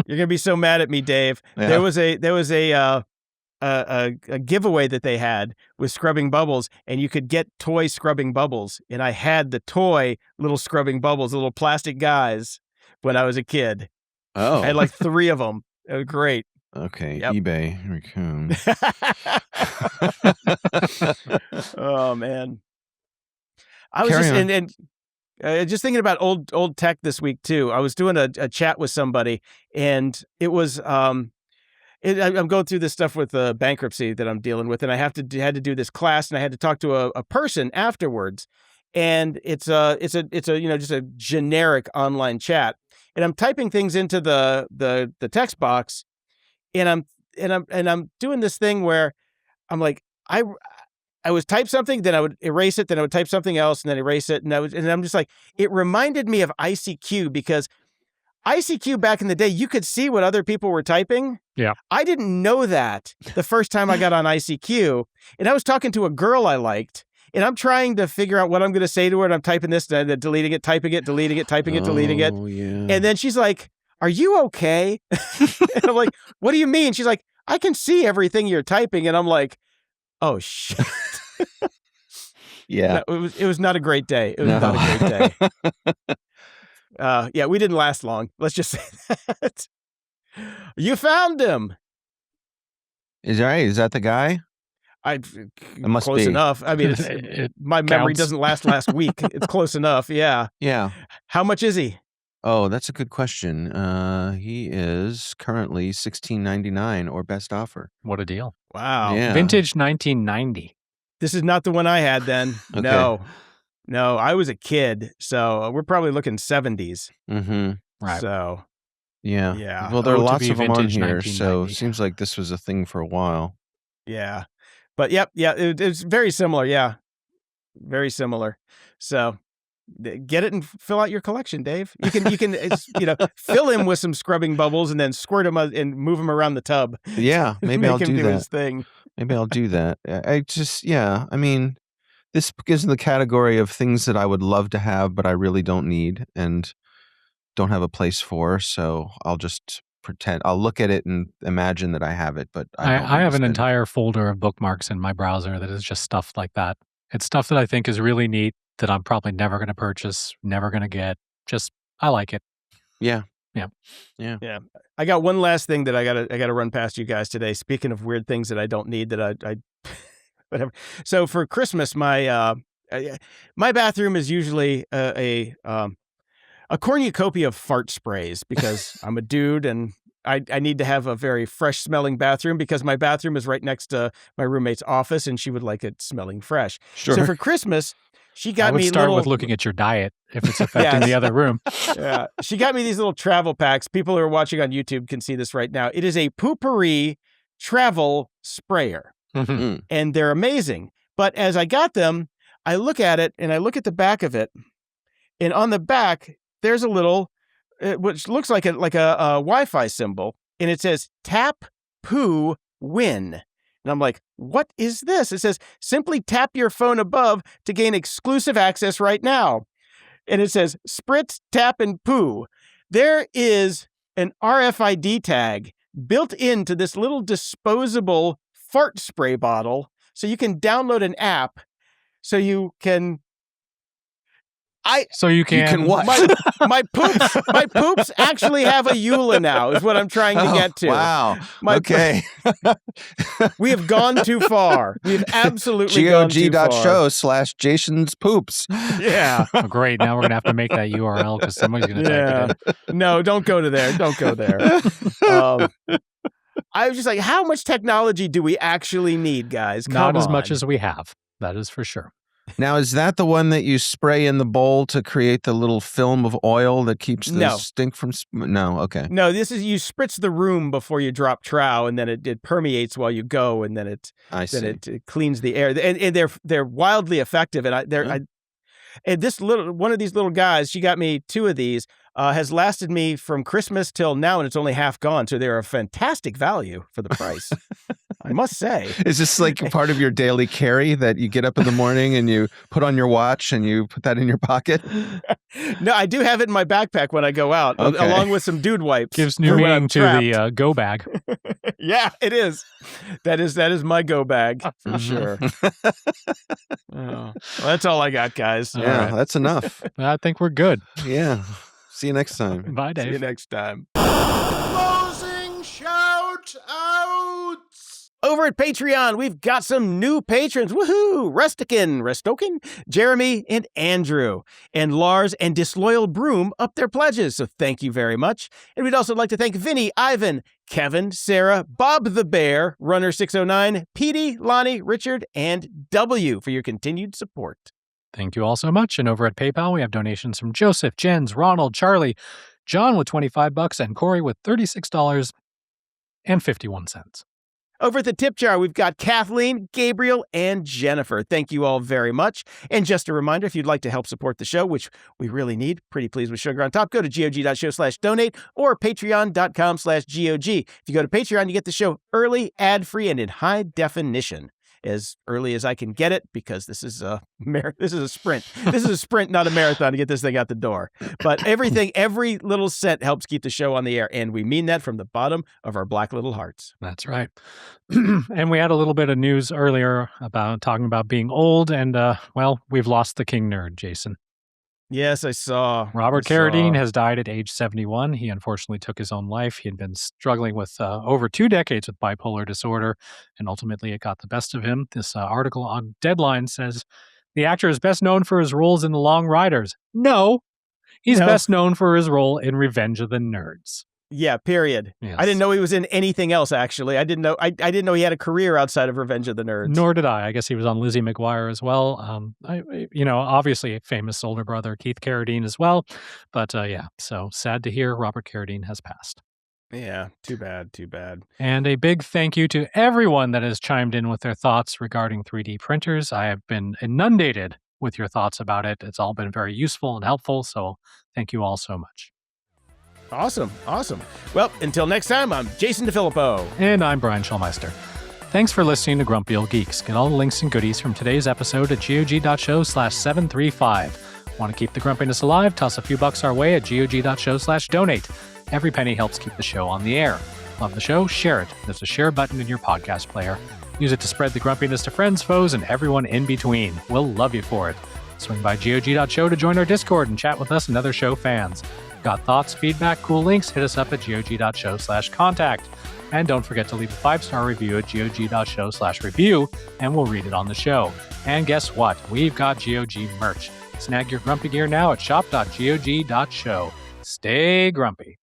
gonna be so mad at me, Dave. Yeah. There was a giveaway that they had with scrubbing bubbles, and you could get toy scrubbing bubbles. And I had the toy little scrubbing bubbles, little plastic guys, when I was a kid. Oh, I had like 3 of them. It was great. Okay, Yep. eBay. Here we come. Oh man, I was Carry just and just thinking about old tech this week too. I was doing a chat with somebody, and it was I'm going through this stuff with bankruptcy that I'm dealing with, and I had to do this class, and I had to talk to a person afterwards, and it's a just a generic online chat, and I'm typing things into the text box, and I'm doing this thing where I'm like I would type something, then I would erase it, then I would type something else, and then erase it, and I'm just like, it reminded me of ICQ, because ICQ back in the day, you could see what other people were typing. Yeah. I didn't know that the first time I got on ICQ, and I was talking to a girl I liked, and I'm trying to figure out what I'm going to say to her, and I'm typing this, and then deleting it, typing it, deleting it, typing it, deleting it. Oh, yeah. And then she's like, "Are you okay?" And I'm like, "What do you mean?" She's like, "I can see everything you're typing." And I'm like, "Oh, shit." Yeah. It was not a great day. It was not a great day. Yeah, we didn't last long. Let's just say that. You found him. Is that the guy? It must close be. enough. I mean, my memory counts. doesn't last week. It's close enough. Yeah. Yeah. How much is he? Oh, that's a good question. He is currently $16.99 or best offer. What a deal. Wow. Yeah. Vintage 1990. This is not the one I had then. Okay. No, I was a kid, so we're probably looking 70s. Mm-hmm. Right. So, Yeah. yeah. Well, there are Oh, to lots be of them on vintage here, so 1990. it seems like this was a thing for a while. Yeah. But, yep, yeah, it's very similar, yeah. very similar. So get it and fill out your collection, Dave. You can fill him with some scrubbing bubbles and then squirt him and move him around the tub. Yeah, maybe Make I'll him do do that. his thing. Maybe I'll do that. I mean, this gives in the category of things that I would love to have, but I really don't need and don't have a place for. So I'll just pretend. I'll look at it and imagine that I have it, but I have an entire folder of bookmarks in my browser that is just stuff like that. It's stuff that I think is really neat that I'm probably never going to purchase, never going to get. Just, I like it. Yeah. Yeah. I got one last thing that I gotta run past you guys today. Speaking of weird things that I don't need, that I whatever. So for Christmas, my bathroom is usually a cornucopia of fart sprays because I'm a dude and I need to have a very fresh smelling bathroom because my bathroom is right next to my roommate's office and she would like it smelling fresh. Sure. So for Christmas, she got me start with looking at your diet if it's affecting the other room. Yeah. She got me these little travel packs. People who are watching on YouTube can see this right now. It is a Poopery travel sprayer. Mm-hmm. And they're amazing. But as I got them, I look at it and I look at the back of it. And on the back, there's a little, which looks like a Wi-Fi symbol. And it says, tap, poo, win. And I'm like, what is this? It says, simply tap your phone above to gain exclusive access right now. And it says, spritz, tap, and poo. There is an RFID tag built into this little disposable fart spray bottle. So you can download an app so you can... You can what? My poops actually have a EULA now, is what I'm trying to get to. Wow. Okay. We have gone too far. We've absolutely gone too far. GOG.show/Jason's poops. Yeah. Oh, great. Now we're going to have to make that URL because somebody's going to type it in. No, don't go to there. Don't go there. I was just like, how much technology do we actually need, guys? Not as much as we have. That is for sure. Now, is that the one that you spray in the bowl to create the little film of oil that keeps the stink from... No, okay. No, this is, you spritz the room before you drop trow, and then it permeates while you go, and then it cleans the air. And they're wildly effective. And and this one of these little guys, she got me 2 of these, has lasted me from Christmas till now, and it's only half gone. So they're a fantastic value for the price. I must say. Is this like part of your daily carry that you get up in the morning and you put on your watch and you put that in your pocket? No, I do have it in my backpack when I go out, along with some dude wipes. Gives new meaning to the go bag. Yeah, it is. That is my go bag for sure. Well, that's all I got, guys. Yeah, that's enough. I think we're good. Yeah. See you next time. Bye, Dave. See you next time. Closing shout outs. Over at Patreon, we've got some new patrons. Woohoo! Restokin, Jeremy, and Andrew. And Lars and Disloyal Broom up their pledges, so thank you very much. And we'd also like to thank Vinny, Ivan, Kevin, Sarah, Bob the Bear, Runner609, Petey, Lonnie, Richard, and W for your continued support. Thank you all so much. And over at PayPal, we have donations from Joseph, Jens, Ronald, Charlie, John with $25, and Corey with $36.51. Over at the tip jar, we've got Kathleen, Gabriel, and Jennifer. Thank you all very much. And just a reminder, if you'd like to help support the show, which we really need, pretty pleased with sugar on top, go to gog.show/donate or patreon.com/GOG. If you go to Patreon, you get the show early, ad-free, and in high definition. As early as I can get it, because this is a sprint. This is a sprint, not a marathon, to get this thing out the door. But every little cent helps keep the show on the air, and we mean that from the bottom of our black little hearts. That's right. And we had a little bit of news earlier about talking about being old, and we've lost the king nerd, Jason. Yes, I saw. Robert Carradine has died at age 71. He unfortunately took his own life. He had been struggling with over 2 decades with bipolar disorder, and ultimately it got the best of him. This article on Deadline says, the actor is best known for his roles in The Long Riders. No, he's best known for his role in Revenge of the Nerds. Yeah, period. Yes. I didn't know he was in anything else, actually. I didn't know he had a career outside of Revenge of the Nerds. Nor did I. I guess he was on Lizzie McGuire as well. Obviously a famous older brother, Keith Carradine as well. But so sad to hear Robert Carradine has passed. Yeah, too bad. And a big thank you to everyone that has chimed in with their thoughts regarding 3D printers. I have been inundated with your thoughts about it. It's all been very useful and helpful. So thank you all so much. Awesome. Well, until next time, I'm Jason DeFilippo. And I'm Brian Schulmeister. Thanks for listening to Grumpy Old Geeks. Get all the links and goodies from today's episode at gog.show/735. Want to keep the grumpiness alive? Toss a few bucks our way at gog.show/donate. Every penny helps keep the show on the air. Love the show? Share it. There's a share button in your podcast player. Use it to spread the grumpiness to friends, foes, and everyone in between. We'll love you for it. Swing by gog.show to join our Discord and chat with us and other show fans. Got thoughts, feedback, cool links? Hit us up at gog.show/contact. And don't forget to leave a 5-star review at gog.show/review, and we'll read it on the show. And guess what? We've got GOG merch. Snag your grumpy gear now at shop.gog.show. Stay grumpy.